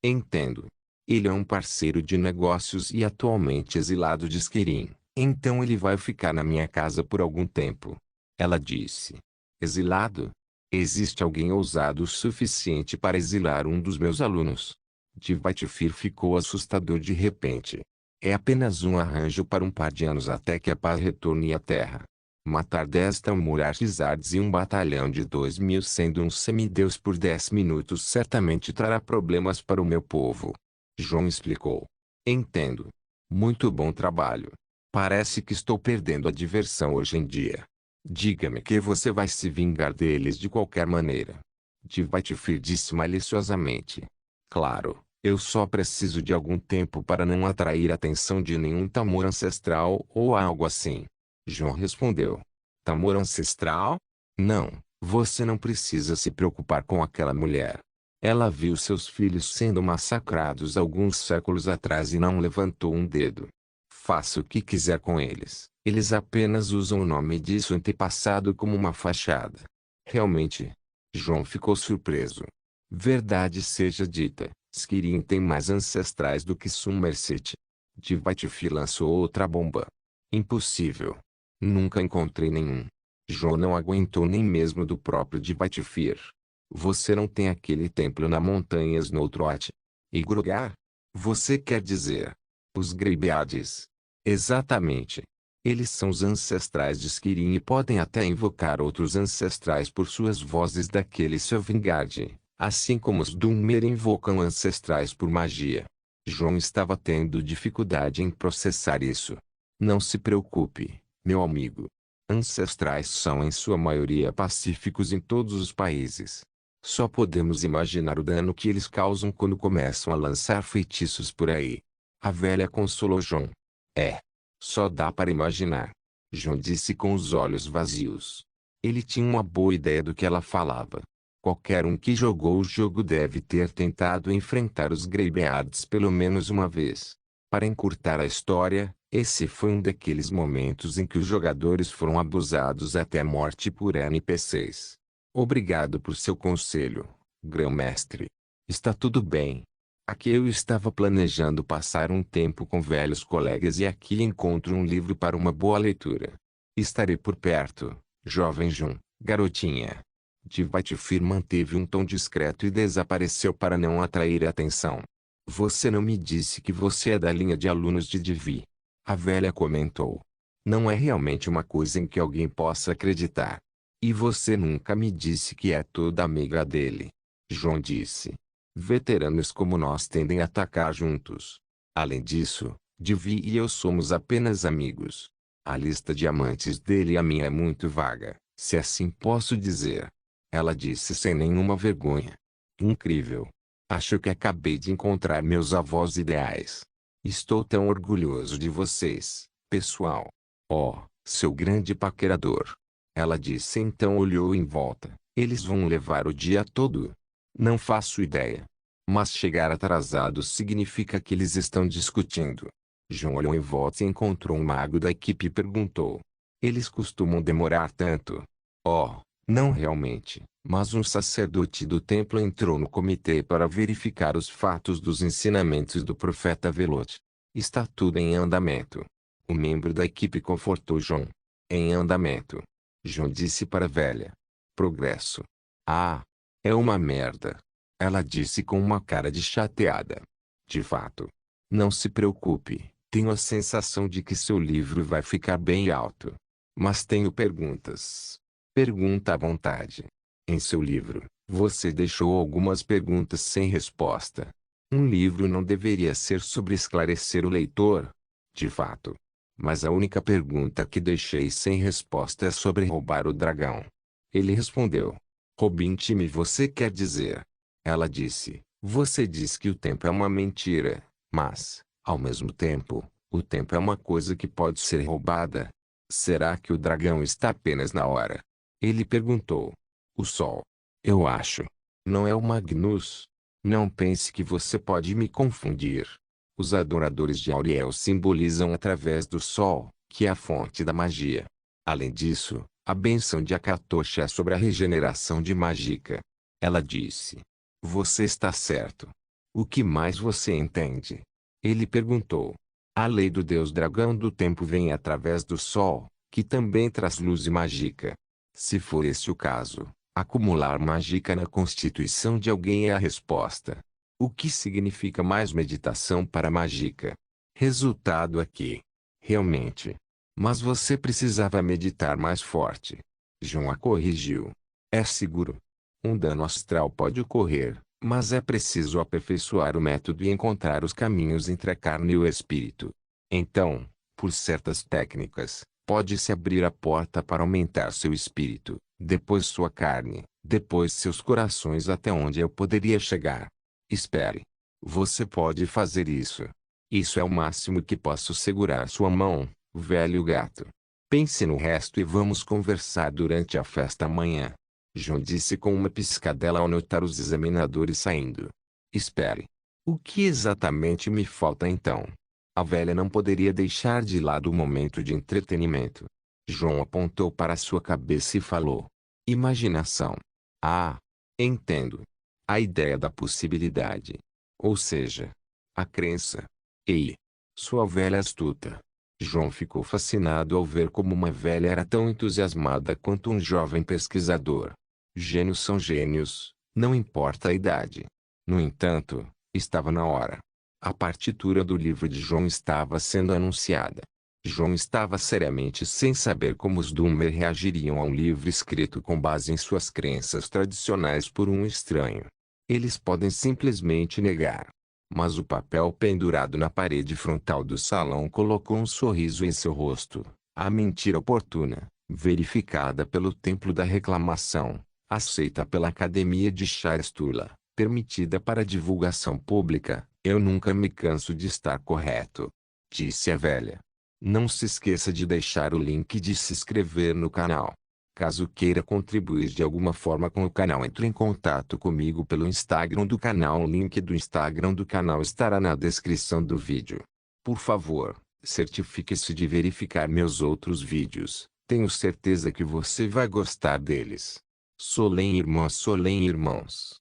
Entendo. Ele é um parceiro de negócios e atualmente exilado de Skyrim, então ele vai ficar na minha casa por algum tempo. Ela disse. Exilado? Existe alguém ousado o suficiente para exilar um dos meus alunos? Dvatifir ficou assustador de repente. É apenas um arranjo para um par de anos até que a paz retorne à Terra. Matar 10 Talmurarchizards e um batalhão de 2.000 sendo um semideus por 10 minutos certamente trará problemas para o meu povo. João explicou. Entendo. Muito bom trabalho. Parece que estou perdendo a diversão hoje em dia. Diga-me que você vai se vingar deles de qualquer maneira. Dvatifir disse maliciosamente. Claro, eu só preciso de algum tempo para não atrair a atenção de nenhum Tamor ancestral ou algo assim. João respondeu. Tamor ancestral? Não, você não precisa se preocupar com aquela mulher. Ela viu seus filhos sendo massacrados alguns séculos atrás e não levantou um dedo. Faça o que quiser com eles. Eles apenas usam o nome de seu antepassado como uma fachada. Realmente. João ficou surpreso. Verdade seja dita, Skyrim tem mais ancestrais do que Somerset. Dvatifir lançou outra bomba. Impossível. Nunca encontrei nenhum. João não aguentou nem mesmo do próprio Dvatifir. Você não tem aquele templo na montanha Snowtrot? E Grogar? Você quer dizer? Os Greybeards. Exatamente. Eles são os ancestrais de Skyrim e podem até invocar outros ancestrais por suas vozes daquele Sovngarde, assim como os Dunmer invocam ancestrais por magia. João estava tendo dificuldade em processar isso. Não se preocupe, meu amigo. Ancestrais são em sua maioria pacíficos em todos os países. Só podemos imaginar o dano que eles causam quando começam a lançar feitiços por aí. A velha consolou João. É. Só dá para imaginar. João disse com os olhos vazios. Ele tinha uma boa ideia do que ela falava. Qualquer um que jogou o jogo deve ter tentado enfrentar os Greybeards pelo menos uma vez. Para encurtar a história, esse foi um daqueles momentos em que os jogadores foram abusados até a morte por NPCs. Obrigado por seu conselho, grão-mestre. Está tudo bem. Aqui eu estava planejando passar um tempo com velhos colegas e aqui encontro um livro para uma boa leitura. Estarei por perto, jovem João, garotinha. Dvaitfir manteve um tom discreto e desapareceu para não atrair atenção. Você não me disse que você é da linha de alunos de Divi. A velha comentou. Não é realmente uma coisa em que alguém possa acreditar. E você nunca me disse que é toda amiga dele. João disse. Veteranos como nós tendem a atacar juntos. Além disso, Divi e eu somos apenas amigos. A lista de amantes dele e a minha é muito vaga, se assim posso dizer. Ela disse sem nenhuma vergonha. Incrível. Acho que acabei de encontrar meus avós ideais. Estou tão orgulhoso de vocês, pessoal. Oh, seu grande paquerador. Ela disse então olhou em volta. Eles vão levar o dia todo? Não faço ideia. Mas chegar atrasado significa que eles estão discutindo. João olhou em volta e encontrou um mago da equipe e perguntou. Eles costumam demorar tanto? Oh, não realmente, mas um sacerdote do templo entrou no comitê para verificar os fatos dos ensinamentos do profeta Velot. Está tudo em andamento. O membro da equipe confortou João. Em andamento. João disse para a velha. Progresso. Ah, é uma merda. Ela disse com uma cara de chateada. De fato. Não se preocupe, tenho a sensação de que seu livro vai ficar bem alto. Mas tenho perguntas. Pergunta à vontade. Em seu livro, você deixou algumas perguntas sem resposta. Um livro não deveria ser sobre esclarecer o leitor. De fato. Mas a única pergunta que deixei sem resposta é sobre roubar o dragão. Ele respondeu. Robin-time você quer dizer? Ela disse. Você diz que o tempo é uma mentira, mas, ao mesmo tempo, o tempo é uma coisa que pode ser roubada. Será que o dragão está apenas na hora? Ele perguntou. O sol. Eu acho. Não é o Magnus. Não pense que você pode me confundir. Os adoradores de Auriel simbolizam através do sol, que é a fonte da magia. Além disso, a bênção de Akatosh é sobre a regeneração de Magica. Ela disse. Você está certo. O que mais você entende? Ele perguntou. A lei do deus dragão do tempo vem através do sol, que também traz luz e Magica. Se for esse o caso, acumular Magica na constituição de alguém é a resposta. O que significa mais meditação para Magica? Resultado aqui. Realmente. Mas você precisava meditar mais forte. João a corrigiu. É seguro. Um dano astral pode ocorrer, mas é preciso aperfeiçoar o método e encontrar os caminhos entre a carne e o espírito. Então, por certas técnicas, pode-se abrir a porta para aumentar seu espírito, depois sua carne, depois seus corações até onde eu poderia chegar. Espere. Você pode fazer isso. Isso é o máximo que posso segurar sua mão, velho gato. Pense no resto e vamos conversar durante a festa amanhã. João disse com uma piscadela ao notar os examinadores saindo. Espere. O que exatamente me falta então? A velha não poderia deixar de lado o momento de entretenimento. João apontou para sua cabeça e falou. Imaginação. Ah, entendo. A ideia da possibilidade. Ou seja, a crença. Ei, sua velha astuta. João ficou fascinado ao ver como uma velha era tão entusiasmada quanto um jovem pesquisador. Gênios são gênios, não importa a idade. No entanto, estava na hora. A partitura do livro de João estava sendo anunciada. João estava seriamente sem saber como os Doomer reagiriam a um livro escrito com base em suas crenças tradicionais por um estranho. Eles podem simplesmente negar. Mas o papel pendurado na parede frontal do salão colocou um sorriso em seu rosto. A mentira oportuna, verificada pelo Templo da Reclamação, aceita pela Academia de Shastula, permitida para divulgação pública. Eu nunca me canso de estar correto. Disse a velha. Não se esqueça de deixar o link de se inscrever no canal. Caso queira contribuir de alguma forma com o canal, entre em contato comigo pelo Instagram do canal. O link do Instagram do canal estará na descrição do vídeo. Por favor, certifique-se de verificar meus outros vídeos. Tenho certeza que você vai gostar deles. Solem irmãos.